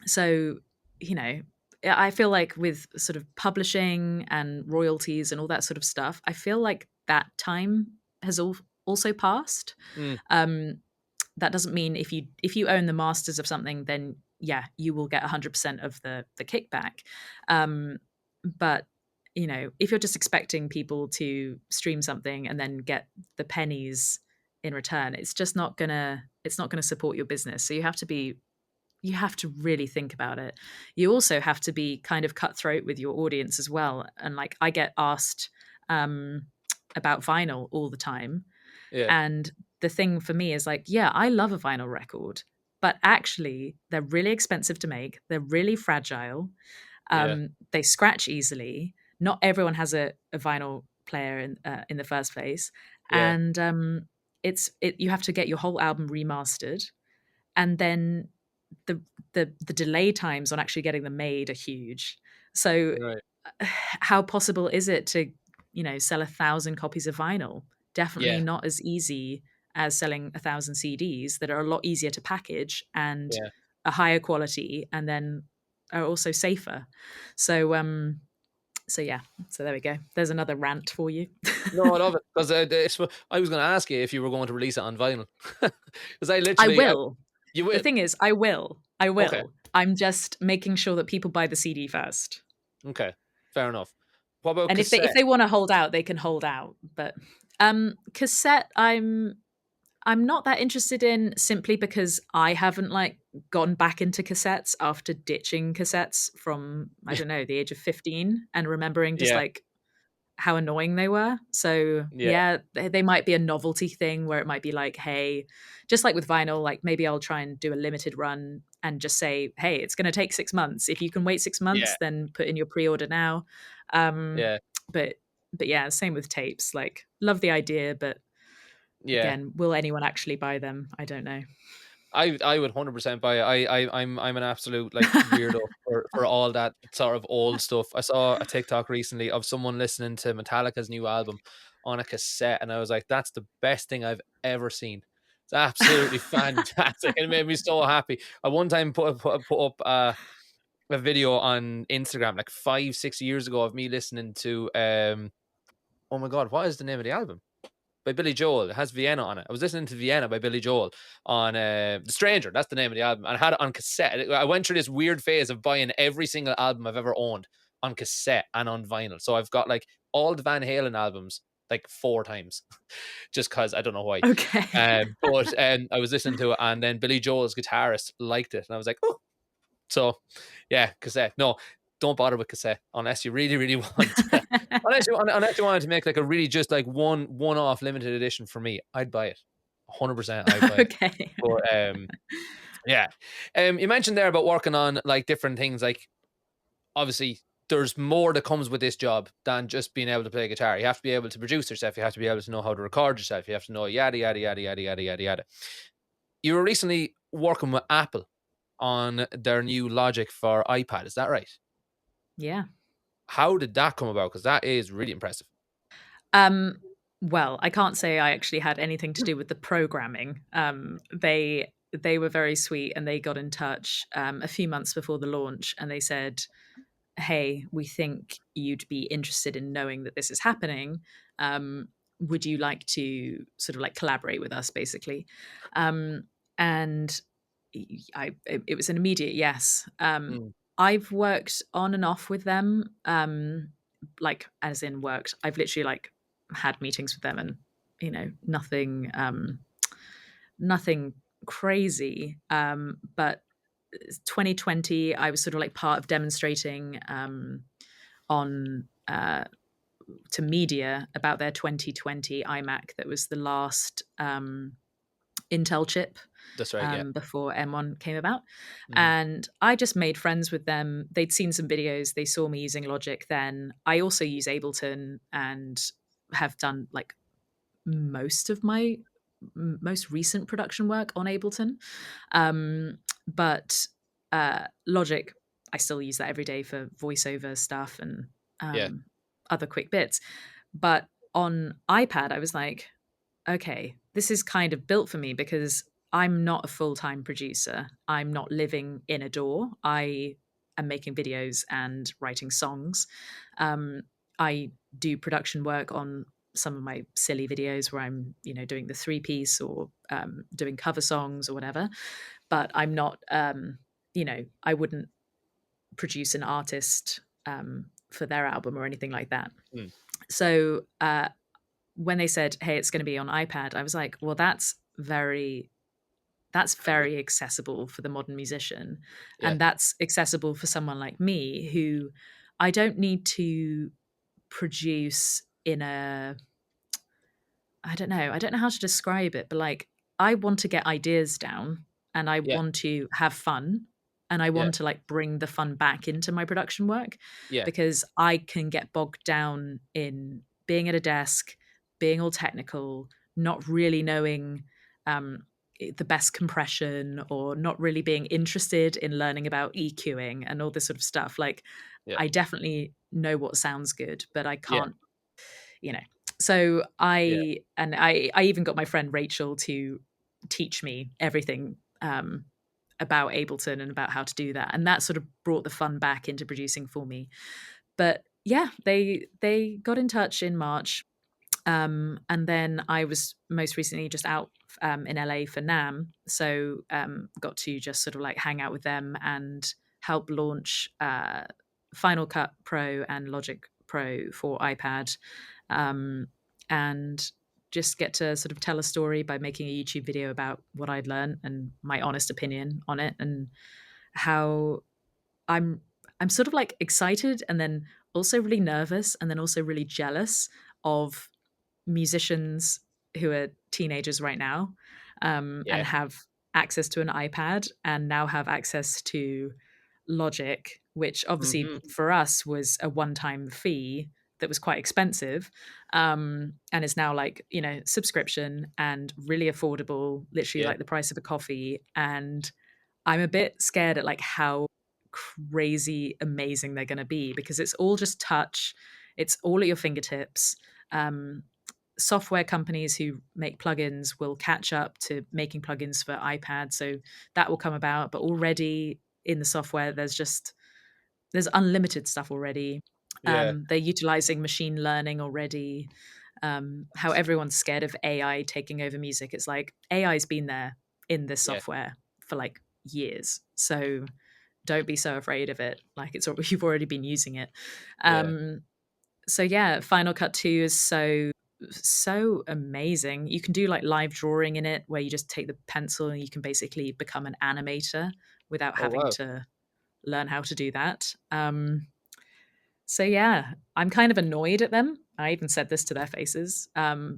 So you know I feel like with sort of publishing and royalties and all that sort of stuff, I feel like that time has also passed. Mm. um, that doesn't mean if you own the masters of something, then yeah, you will get 100% of the kickback. But if you're just expecting people to stream something and then get the pennies in return, it's not gonna support your business. So you have to really think about it. You also have to be kind of cutthroat with your audience as well. And like I get asked um, about vinyl all the time, Yeah. and the thing for me is like, yeah, I love a vinyl record, but actually they're really expensive to make. They're really fragile. Yeah. They scratch easily. Not everyone has a vinyl player in the first place, Yeah. and you have to get your whole album remastered, and then the the delay times on actually getting them made are huge. So Right. how possible is it to, sell 1,000 copies of vinyl? Definitely Yeah. not as easy as selling 1,000 CDs that are a lot easier to package and Yeah. a higher quality, and then are also safer. So so yeah, so there we go. There's another rant for you. No, I love it because I was going to ask you if you were going to release it on vinyl because I I literally will. you The will. thing is, I will. I Okay. will. I'm just making sure that people buy the CD first. Okay. Fair enough. What about And if cassette? they want to hold out, they can hold out. But cassette, I'm not that interested in, simply because I haven't like gone back into cassettes after ditching cassettes from, I Yeah. don't know, the age of 15 and remembering just Yeah. like how annoying they were. So Yeah. yeah, they might be a novelty thing where it might be like, hey, just like with vinyl, like maybe I'll try and do a limited run and just say, hey, it's going to take 6 months. If you can wait 6 months, Yeah. then put in your pre-order now. Um, Yeah. but but yeah, same with tapes. Like, love the idea, but Yeah. again, will anyone actually buy them? I don't know. I would 100% buy it. I'm an absolute like weirdo for all that sort of old stuff. I saw a TikTok recently of someone listening to Metallica's new album on a cassette, and I was like, that's the best thing I've ever seen. It's absolutely fantastic. It made me so happy. I one time put up a video on Instagram like 5 6 years ago of me listening to oh my god, what is the name of the album? By Billy Joel. It has Vienna on it. I was listening to Vienna by Billy Joel on The Stranger. That's the name of the album. And I had it on cassette. I went through this weird phase of buying every single album I've ever owned on cassette and on vinyl. So I've got like all the Van Halen albums like 4 times, just because I don't know why. Okay. But I was listening to it, and then Billy Joel's guitarist liked it, and I was like, oh, so yeah, cassette. No, don't bother with cassette unless you really, really want. Unless you wanted to make like a really just like one off limited edition for me, I'd buy it. 100%, I'd buy it. Okay. But yeah, you mentioned there about working on like different things. Like obviously, there's more that comes with this job than just being able to play guitar. You have to be able to produce yourself. You have to be able to know how to record yourself. You have to know yada yada yada yada yada yada yada. You were recently working with Apple on their new Logic for iPad. Is that right? Yeah. How did that come about? Because that is really impressive. Um, well, I can't say I actually had anything to do with the programming. They were very sweet, and they got in touch a few months before the launch, and they said, "Hey, we think you'd be interested in knowing that this is happening. Would you like to sort of like collaborate with us, basically?" Um, and it was an immediate yes. Mm, I've worked on and off with them, like as in worked. I've literally like had meetings with them, and nothing, nothing crazy. But 2020, I was sort of like part of demonstrating on to media about their 2020 iMac that was the last Intel chip that's right. Yeah. before M1 came about. Mhm. And I just made friends with them. They'd seen some videos, they saw me using Logic then. I also use Ableton and have done like most of my most recent production work on Ableton. But Logic, I still use that every day for voiceover stuff and Yeah. other quick bits. But on iPad, I was like, okay, this is kind of built for me because I'm not a full time producer. I'm not living in a door. I am making videos and writing songs. I do production work on some of my silly videos where I'm, doing the 3 piece or doing cover songs or whatever. But I'm not, I wouldn't produce an artist for their album or anything like that. Mm. So when they said, "Hey, it's going to be on iPad," I was like, "Well, that's Handy. very accessible for the modern musician, Yeah. and that's accessible for someone like me who I don't need to produce in a I don't know how to describe it, but, like, I want to get ideas down, and I Yeah. want to have fun, and I Yeah. want to, like, bring the fun back into my production work Yeah. because I can get bogged down in being at a desk, being all technical, not really knowing, um, the best compression or not really being interested in learning about EQing and all this sort of stuff. Like, Yeah. I definitely know what sounds good, but I Yeah. can't, you know. So Yeah. I even got my friend Rachel to teach me everything about Ableton and about how to do that, and that sort of brought the fun back into producing for me. But yeah, they got in touch in March, and then I was most recently just out in LA for NAM, so got to just sort of like hang out with them and help launch Final Cut Pro and Logic Pro for iPad, um, and just get to sort of tell a story by making a YouTube video about what I'd learned and my honest opinion on it, and how I'm I'm sort of like excited and then also really nervous and then also really jealous of musicians who are teenagers right now, and Yeah. have access to an iPad and now have access to Logic, which obviously Mhm. for us was a one-time fee that was quite expensive, and is now like, subscription and really affordable, literally Yeah. like the price of a coffee. And I'm a bit scared at like how crazy amazing they're going to be because it's all just touch, it's all at your fingertips. Um, Software companies who make plugins will catch up to making plugins for iPad, so that will come about. But already in the software, there's unlimited stuff already. Yeah. They're utilizing machine learning already. How everyone's scared of AI taking over music. It's like AI's been there in this Yeah. software for like years. So don't be so afraid of it. Like you've already been using it. Yeah. Um, so yeah, Final Cut 2 is so amazing. You can do like live drawing in it where you just take the pencil and you can basically become an animator without Oh, having wow. to learn how to do that. So yeah, I'm kind of annoyed at them. I even said this to their faces,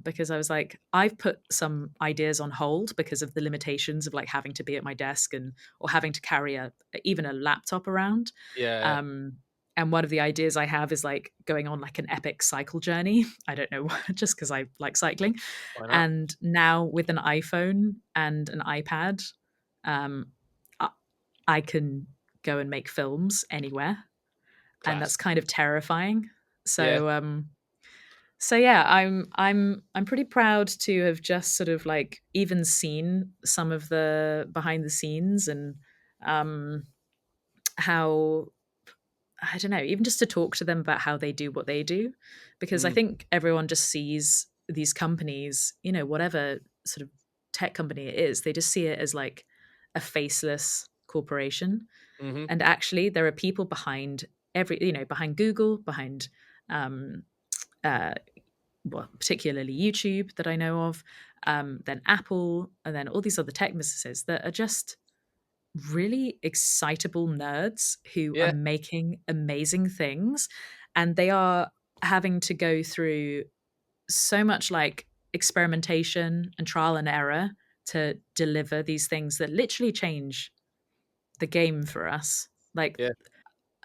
because I was like, I've put some ideas on hold because of the limitations of like having to be at my desk and or having to carry even a laptop around. Yeah. Um, and one of the ideas I have is like going on like an epic cycle journey. I don't know, just because I like cycling. Why not? And now with an iPhone and an iPad, um, I I can go and make films anywhere, and that's Class. kind of terrifying. Yeah. So yeah, I'm pretty proud to have just sort of like even seen some of the behind the scenes and um how I don't know, even just to talk to them about how they do what they do, because I Mm. think everyone just sees these companies, whatever sort of tech company it is, they just see it as like a faceless corporation. Mhm. And actually there are people behind behind Google, behind um uh well, particularly YouTube that I know of, then Apple, and then all these other tech businesses that are just really excitable nerds who are Yeah. making amazing things. And they are having to go through so much like experimentation and trial and error to deliver these things that literally change the game for us. Like Yeah.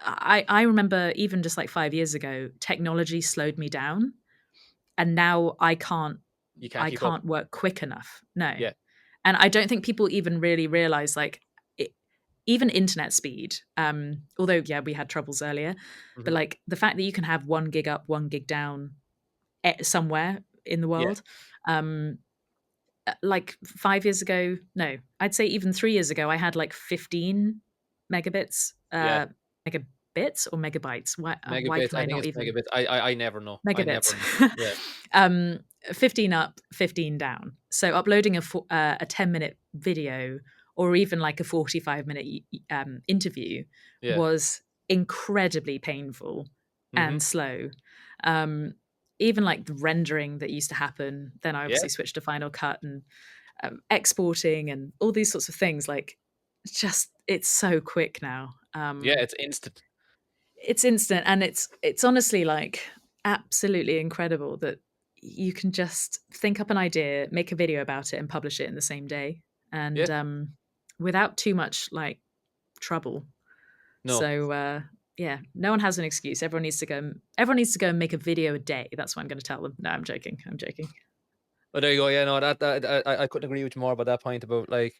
I remember even just like 5 years ago, technology slowed me down, and now You can't I keep up. can't work quick enough. No. Yeah. And I don't think people even really realize like it, even internet speed. Although yeah, we had troubles earlier, but Mhm. like the fact that you can have 1 gig up, 1 gig down somewhere in the Yeah. world. Um, like 5 years ago, no, I'd say even 3 years ago, I had like 15 megabits, Yeah. megabits or megabytes. Why Megabits. can I I think not it's even megabits. I never know. I megabits? never know. Yeah. um, 15 up, 15 down. So uploading a 10-minute video or even like a 45-minute interview Yeah. was incredibly painful Mhm. and slow. Um, even like the rendering that used to happen, then I Yeah. obviously switched to Final Cut and exporting and all these sorts of things. Like, just it's so quick now. Yeah, it's instant. It's instant, and it's honestly like absolutely incredible that you can just think up an idea, make a video about it, and publish it in the same day, Yeah. and without too much like trouble. No. So yeah, no one has an excuse. Everyone needs to go. Everyone needs to go and make a video a day. That's what I'm going to tell them. No, I'm joking. I'm joking. But there you go. Yeah, no, I couldn't agree with you more about that point about like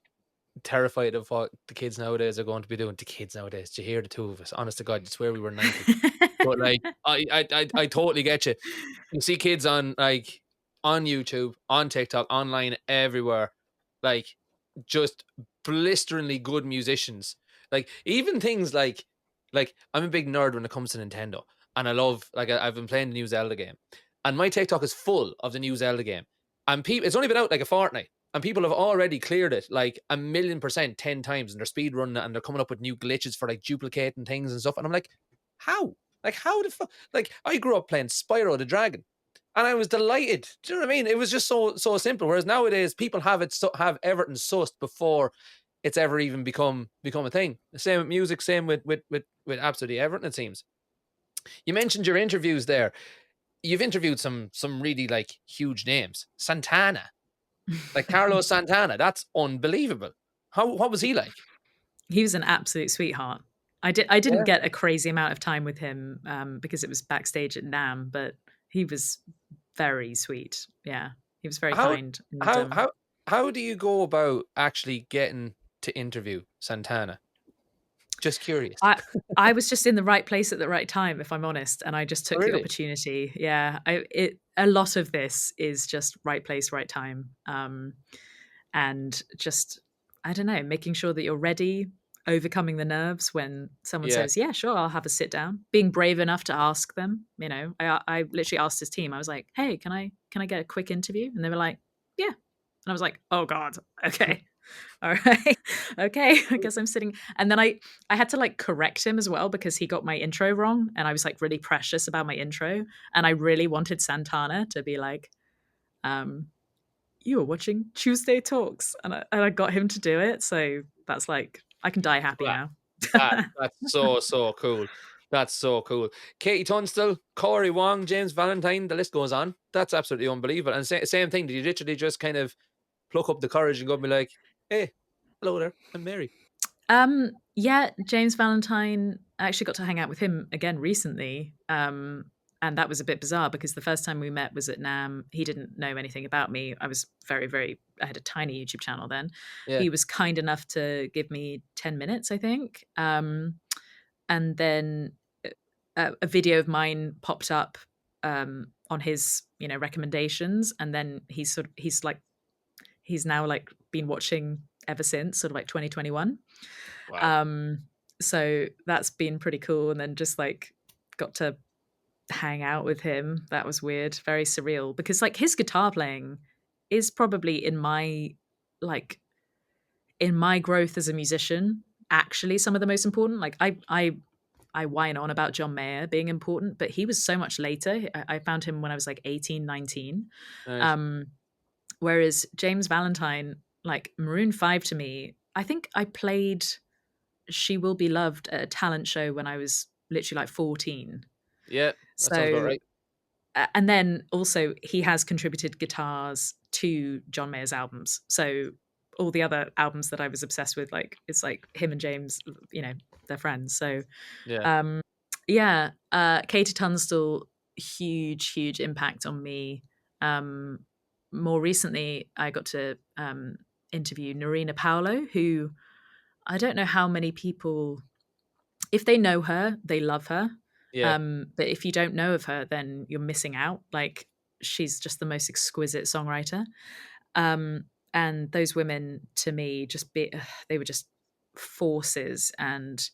terrified of what the kids nowadays are going to be doing. The kids nowadays, do you hear the two of us? Honest to God, you swear we were 90. But like, I totally get you. You see kids on like on YouTube, on TikTok, online, everywhere, like just blisteringly good musicians. Like even things like I'm a big nerd when it comes to Nintendo, and I love like I've been playing the new Zelda game, and my TikTok is full of the new Zelda game, and people it's only been out like a fortnight. And people have already cleared it like a million percent 10 times and they're speed running it and they're coming up with new glitches for like duplicating things and stuff. And I'm like, how? Like, how the fuck? Like, I grew up playing Spyro the Dragon and I was delighted. Do you know what I mean? It was just so simple. Whereas nowadays, people have everything sussed before it's ever even become a thing. The same with music, same with absolutely everything, it seems. You mentioned your interviews there. You've interviewed some really like huge names. Santana, like Carlos Santana. That's unbelievable. What was he like? He was an absolute sweetheart. I didn't Yeah. get a crazy amount of time with him because it was backstage at NAM, but he was very sweet. Yeah, he was very How kind, and how how how do you go about actually getting to interview Santana? Just curious. I I was just in the right place at the right time, if I'm honest, and I just Oh, took the really? opportunity. Yeah, a lot of this is just right place, right time, and just I don't know, making sure that you're ready, overcoming the nerves when someone Yeah. says, "Yeah, sure, I'll have a sit down." Being brave enough to ask them. You know, I literally asked his team. I was like, "Hey, can I get a quick interview?" And they were like, "Yeah." And I was like, "Oh God, okay." All right. Okay. I guess I'm sitting. And then I had to like correct him as well because he got my intro wrong and I was like really precious about my intro and I really wanted Santana to be like you were watching Tuesday Talks and I got him to do it. So that's like I can die happy That now. that's so cool. That's so cool. Katie Tunstall, Corey Wong, James Valentine, the list goes on. That's absolutely unbelievable. And same thing. Did you literally just kind of pluck up the courage and go and be like, "Hey, hello there, I'm Mary." Yeah, James Valentine, I actually got to hang out with him again recently. And that was a bit bizarre because the first time we met was at NAM. He didn't know anything about me. I was I had a tiny YouTube channel then. Yeah, He was kind enough to give me 10 minutes, I think. And then a video of mine popped up on his, recommendations. And then he's now like been watching ever since, sort of like 2021. wow. Um, so that's been pretty cool. And then just like got to hang out with him. That was weird, very surreal because like his guitar playing is probably like in my growth as a musician actually some of the most important. Like I whine on about John Mayer being important, but he was so much later. I found him when I was like 18, 19. Right. Um, whereas James Valentine, like Maroon 5 to me, I think I played She Will Be Loved at a talent show when I was literally like 14. Yeah, that sounds about So, right. and then also he has contributed guitars to John Mayer's albums. So all the other albums that I was obsessed with, like it's like him and James, they're friends. So, Yeah, um, yeah, Katie Tunstall, huge, huge impact on me. Um, More recently, I got to interview Norina Paolo, who I don't know how many people, if they know her, they love her. yeah, But if you don't know of her, then you're missing out. Like she's just the most exquisite songwriter. Um, and those women, to me, they were just forces, and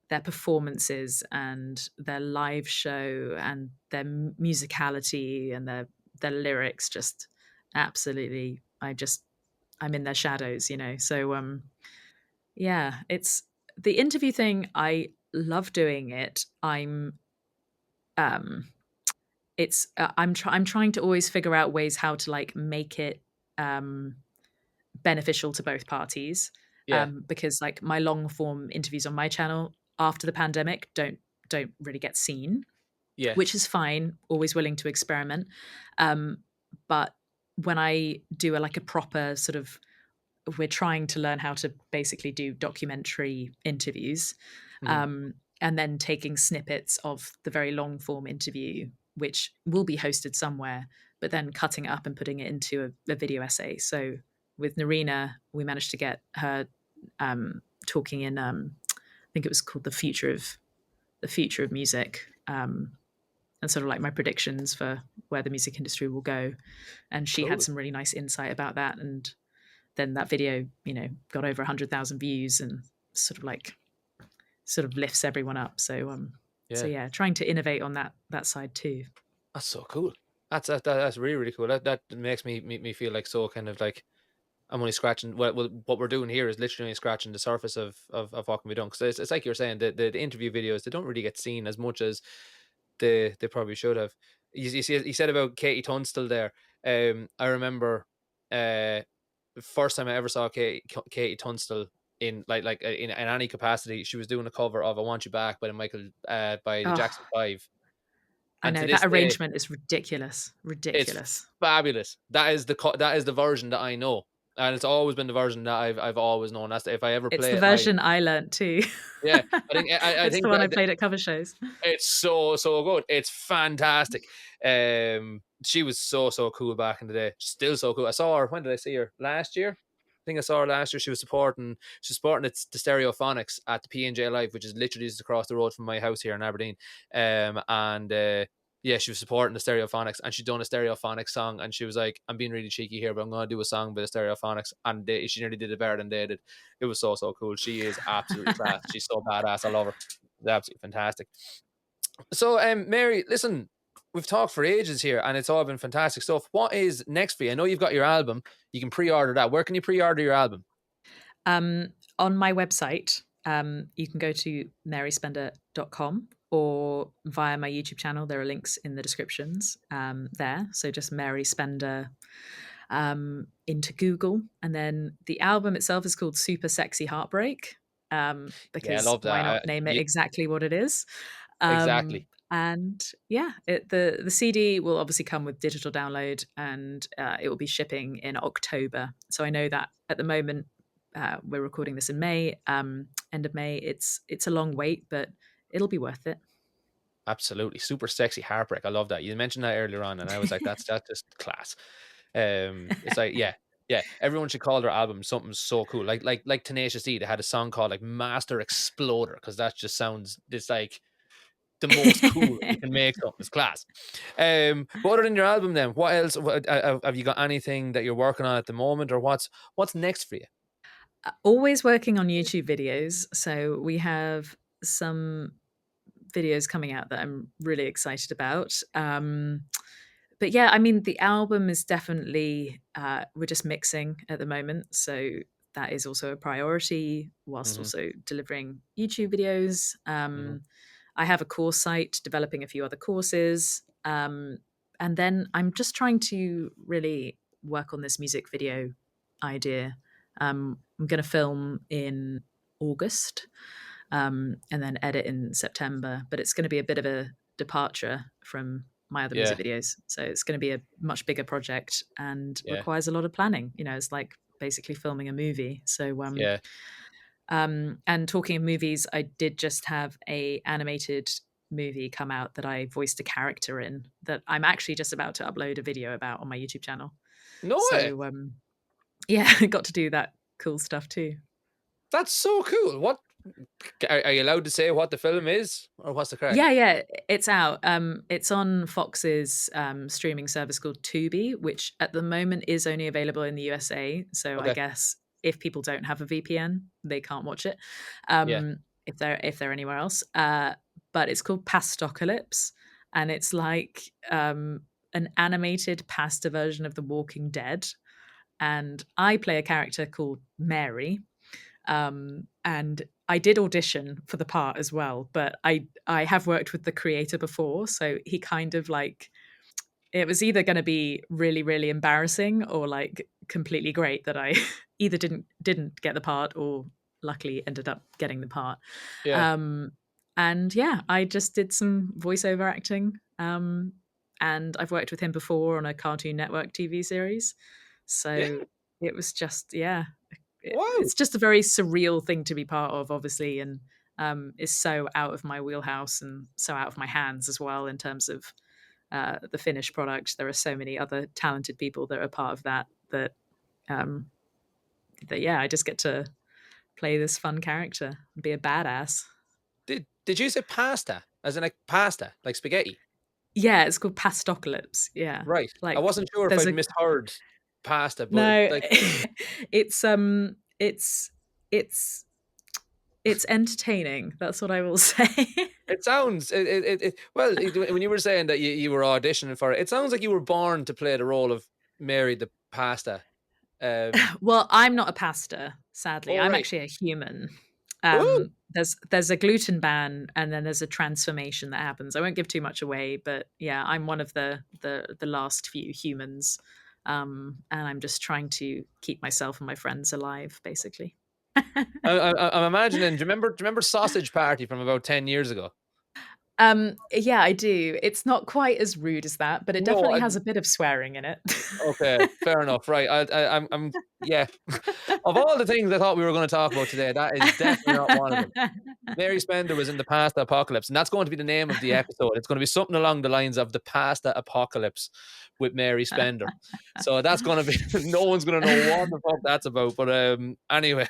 their performances and their live show and their musicality and their lyrics just absolutely. I'm in their shadows, So yeah, it's the interview thing. I love doing it. I'm it's I'm trying to always figure out ways how to like make it um beneficial to both parties, Yeah, because like my long form interviews on my channel after the pandemic don't really get seen, yeah. which is fine. Always willing to experiment, um, but when I do like a proper sort of, we're trying to learn how to basically do documentary interviews, Mhm. and then taking snippets of the very long form interview, which will be hosted somewhere, but then cutting it up and putting it into a video essay. So with Narina, we managed to get her talking in, I think it was called the future of music, and sort of like my predictions for where the music industry will go. And she had Cool. some really nice insight about that. And then that video, got over 100,000 views and sort of like sort of lifts everyone up. So Yeah. yeah, trying to innovate on that side too. That's so cool. That's really, really cool. That makes me feel like so kind of like I'm only scratching. Well, what we're doing here is literally only scratching the surface of what can be done. Because it's like you're saying, the interview videos, they don't really get seen as much as they probably should have. You said about Katie Tunstall there. I remember the first time I ever saw Katie Tunstall in in any capacity. She was doing a cover of "I Want You Back" by by the Oh, Jackson Five, I and to know this that day, arrangement is ridiculous, it's ridiculous. fabulous. That is the version that I know, and it's always been the version that I've always known. That's if I ever It's play the it, I version I learnt too. yeah. I It's the think one I that played at cover shows. it's so good. It's fantastic. She was so cool back in the day. Still so cool. I saw her. When did I see her? Last year. I think I saw her last year. She was supporting the Stereophonics at the P&J Live, which is literally just across the road from my house here in Aberdeen. And yeah, she was supporting the Stereophonics, and she'd done a Stereophonics song, and she was like, "I'm being really cheeky here, but I'm going to do a song by the Stereophonics," and she nearly did it better than they did. It was so cool. She is absolutely class. She's so badass. I love her. It's absolutely fantastic. So, Mary, listen, we've talked for ages here, and it's all been fantastic stuff. What is next for you? I know you've got your album. You can pre-order that. Where can you pre-order your album? On my website, you can go to maryspender.com or via my YouTube channel. There are links in the descriptions there. So just Mary Spender into Google. And then the album itself is called Super Sexy Heartbreak, Yeah, I because love why that. not name it exactly what it is? Exactly. And yeah, the CD will obviously come with digital download, and it will be shipping in October. So I know that at the moment, we're recording this in May, end of May. It's a long wait, but it'll be worth it. Absolutely. Super sexy heartbreak. I love that. You mentioned that earlier on, and I was like, that's just class. It's like, yeah, yeah. Everyone should call their album something so cool. Like Tenacious D, they had a song called like Master Exploder, because that just sounds it's like the most cool you can make something. It's class. But other than your album, then what else? Have you got anything that you're working on at the moment, or what's next for you? Always working on YouTube videos. So we have some videos coming out that I'm really excited about. But yeah, I mean, the album is definitely, we're just mixing at the moment. So that is also a priority, whilst Hmm. also delivering YouTube videos. Hmm. I have a course site, developing a few other courses. And then I'm just trying to really work on this music video idea. I'm going to film in August, and then edit in September. But it's going to be a bit of a departure from my other Yeah, music videos. So it's going to be a much bigger project and yeah, requires a lot of planning. It's like basically filming a movie. yeah. And talking of movies, I did just have a animated movie come out that I voiced a character in that I'm actually just about to upload a video about on my YouTube channel. No way. So yeah, I got to do that cool stuff too. That's so cool. What are you allowed to say what the film is, or what's the crack? Yeah, yeah, it's out. It's on Fox's streaming service called Tubi, which at the moment is only available in the USA. So I Okay. guess if people don't have a VPN, they can't watch it. Yeah. If they're anywhere else. But it's called Pastocalypse, and it's like an animated pasta version of The Walking Dead. And I play a character called Mary, and I did audition for the part as well, but I have worked with the creator before, so he kind of like it was either going to be really, really embarrassing or like completely great that I either didn't get the part or luckily ended up getting the part. Yeah. Um, and yeah, I just did some voiceover acting. And I've worked with him before on a Cartoon Network TV series. Yeah. So it was just, yeah, Wow. it's just a very surreal thing to be part of, obviously, and is so out of my wheelhouse and so out of my hands as well in terms of the finished product. There are so many other talented people that are part of that. Um, that yeah, I just get to play this fun character and be a badass. Did you say pasta? As in like pasta, like spaghetti? Yeah, it's called Pastocalypse. Yeah, Right. I like wasn't sure if there's I'd a misheard pasta, but no. like it's it's it's it's entertaining. That's what I will say. it sounds well, when you were saying that you were auditioning for it, it sounds like you were born to play the role of Mary the pasta. Well, I'm not a pasta, sadly. All I'm right. actually a human. Oh, There's a gluten ban, and then there's a transformation that happens. I won't give too much away, but yeah, I'm one of the last few humans, and I'm just trying to keep myself and my friends alive, basically. I'm imagining. Do you remember Sausage Party from about 10 years ago? Yeah, I do. It's not quite as rude as that, but it No, definitely has a bit of swearing in it. okay, fair enough. Right, yeah. Of all the things I thought we were going to talk about today, that is definitely not one of them. Mary Spender was in the pasta apocalypse, and that's going to be the name of the episode. It's going to be something along the lines of the pasta apocalypse with Mary Spender. So that's going to be no one's going to know what the fuck that's about. But anyway,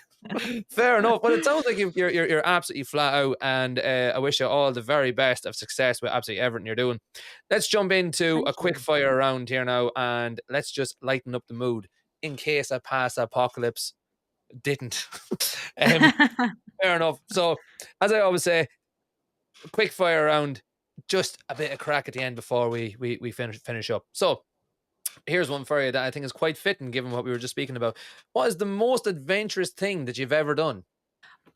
fair enough. Well, it sounds like you're absolutely flat out, and I wish you all the very best of success with absolutely everything you're doing. Let's jump into Thank a quick you. fire round here now, and let's just lighten up the mood in case a pasta apocalypse didn't. um, Fair enough. So, as I always say, quick fire round, just a bit of crack at the end before we finish up. So, here's one for you that I think is quite fitting given what we were just speaking about. What is the most adventurous thing that you've ever done?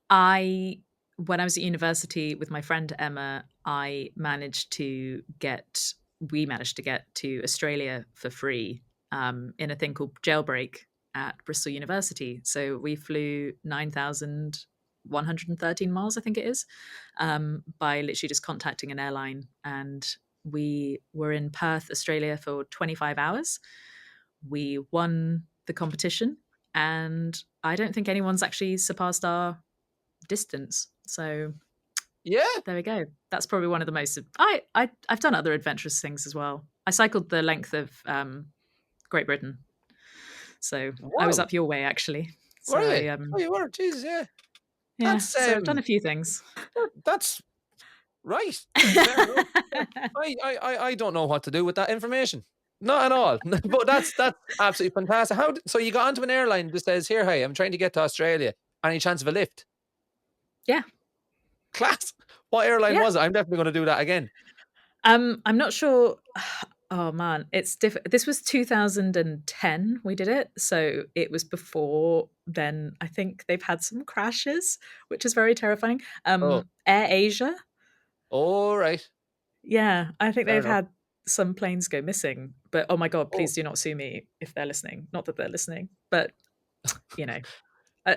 I When I was at university with my friend Emma, we managed to get to Australia for free in a thing called Jailbreak at Bristol University. So we flew 9,113 miles, I think it is, by literally just contacting an airline. And we were in Perth, Australia for 25 hours. We won the competition, and I don't think anyone's actually surpassed our distance. So Yeah. there we go. That's probably one of the most. I've done other adventurous things as well. I cycled the length of Great Britain, so I was Wow. up your way actually. So Were you? I Oh, you were. Jesus, yeah. yeah. That's So I've done a few things. that's right. Fair enough. Yeah. I don't know what to do with that information. Not at all. But that's absolutely fantastic. So you got onto an airline that says, "Here, hey, I'm trying to get to Australia. Any chance of a lift?" Yeah, Class. What airline yeah. was it? I'm definitely going to do that again. I'm not sure. Oh man, it's different. This was 2010 we did it, so it was before then. I think they've had some crashes, which is very terrifying. Oh, Air Asia. all right. Yeah, I think Fair they've enough. had some planes go missing. But oh my god, Oh, please do not sue me if they're listening. Not that they're listening, but you know,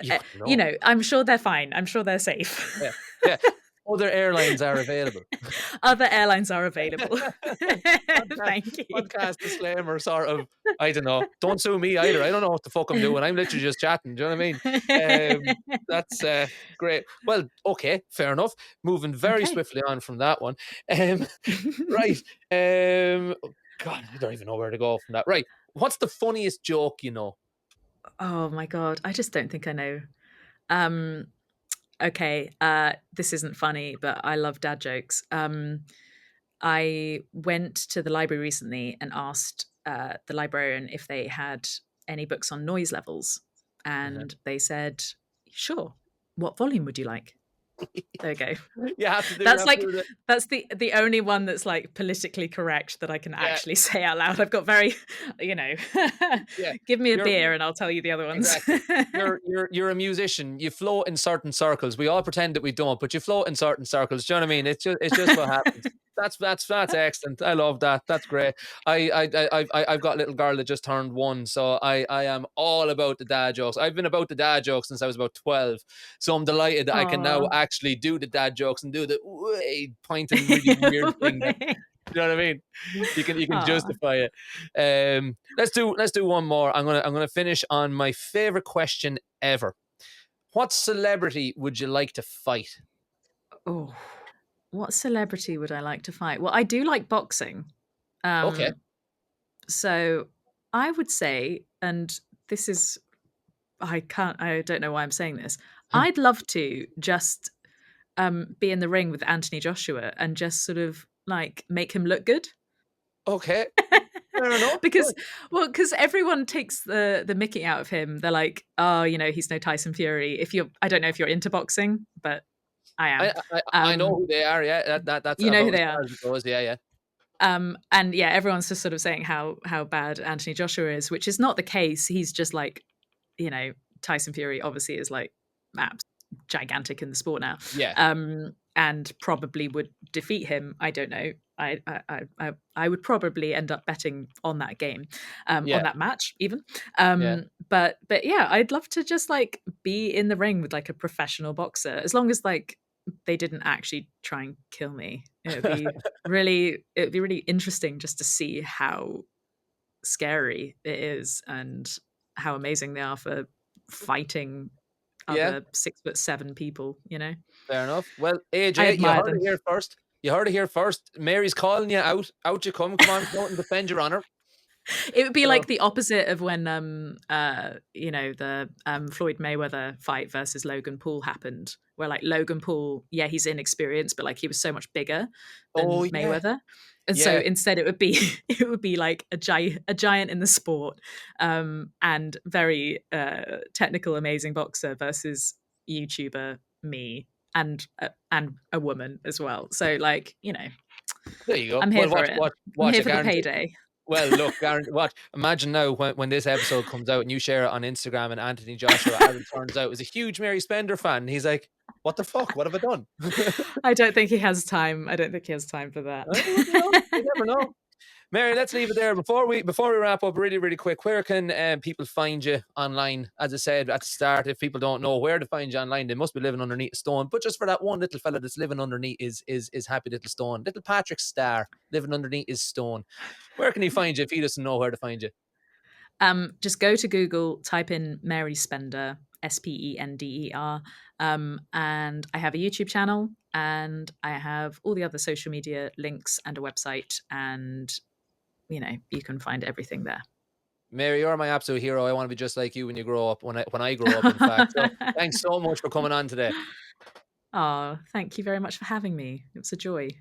you wouldn't you know. know, I'm sure they're fine. I'm sure they're safe. Yeah, yeah. Other airlines are available. Other airlines are available. podcast, Thank you. podcast disclaimer, sort of. I don't know. Don't sue me either. I don't know what the fuck I'm doing. I'm literally just chatting. Do you know what I mean? That's great. Well, okay, fair enough. Moving very Okay. swiftly on from that one. Um, right. Oh God, I don't even know where to go from that. Right. What's the funniest joke you know? Oh my god, I just don't think I know. Um, okay, this isn't funny, but I love dad jokes. I went to the library recently and asked the librarian if they had any books on noise levels, Uh-huh. and they said, "Sure. What volume would you like?" There we go. You have to do. You That's have to like do the. that's the only one that's like politically correct that I can Yeah, actually say out loud. I've got very, you know, yeah. give me a You're beer and I'll tell you the other ones. exactly. You're a musician. You float in certain circles. We all pretend that we don't, but you float in certain circles. Do you know what I mean? It's just what happens. That's excellent. I love that. That's great. I've got a little girl that just turned 1, so I am all about the dad jokes. I've been about the dad jokes since I was about 12, so I'm delighted that I can now Oh. actually do the dad jokes and do the way pointing really weird thing that, you know what I mean? You can Aw. justify it. Let's do one more. I'm gonna finish on my favorite question ever. What celebrity would you like to fight? Oh, what celebrity would I like to fight? Well, I do like boxing. Okay. Um, so I would say, and this is I don't know why I'm saying this. I'd love to just be in the ring with Anthony Joshua and just sort of like make him look good. Okay. Fair enough. Because because everyone takes the mickey out of him. They're like, "Oh, he's no Tyson Fury." If you're I don't know if you're into boxing, but I I am. I know Um, who they are. Yeah, that's you know who about as they are. far as it goes. Yeah, yeah, And yeah, everyone's just sort of saying how bad Anthony Joshua is, which is not the case. He's just like, you know, Tyson Fury obviously is like abs gigantic in the sport now, yeah, and probably would defeat him. I don't know. I would probably end up betting on that game, on yeah, that match even. yeah. But yeah, I'd love to just like be in the ring with like a professional boxer, as long as like they didn't actually try and kill me. It would be really interesting just to see how scary it is and how amazing they are for fighting Yeah, other 6'7" people. fair enough. Well, I AJ, you admire heard them. it here first. You heard it here first. Mary's calling you out. Out you come. Come on, come out and defend your honor. It would be So, like the opposite of when the Floyd Mayweather fight versus Logan Paul happened, where like Logan Paul, yeah, he's inexperienced, but like he was so much bigger oh than yeah, Mayweather. And so yeah, instead it would be it would be like a giant in the sport, and very technical, amazing boxer versus YouTuber me and a woman as well. So like, there you go. I'm here Well, for watch, it. watch, I'm watch. here I for the guarantee. payday. Well, look, watch. Imagine now when this episode comes out and you share it on Instagram, and Anthony Joshua, as it turns out, is a huge Mary Spender fan. And he's like, "What the fuck? What have I done?" I don't think he has time. I don't think he has time for that. You wouldn't know. You never know. Mary, let's leave it there before we wrap up really, really quick. Where can people find you online? As I said at the start, if people don't know where to find you online, they must be living underneath a stone. But just for that one little fella that's living underneath is happy little stone, little Patrick Star living underneath his stone. Where can he find you if he doesn't know where to find you? Just go to Google, type in Mary Spender, Spender, and I have a YouTube channel, and I have all the other social media links and a website, and you can find everything there. Mary, you're my absolute hero. I want to be just like you when you grow up. When I grow up, in fact. So thanks so much for coming on today. Oh, thank you very much for having me. It was a joy.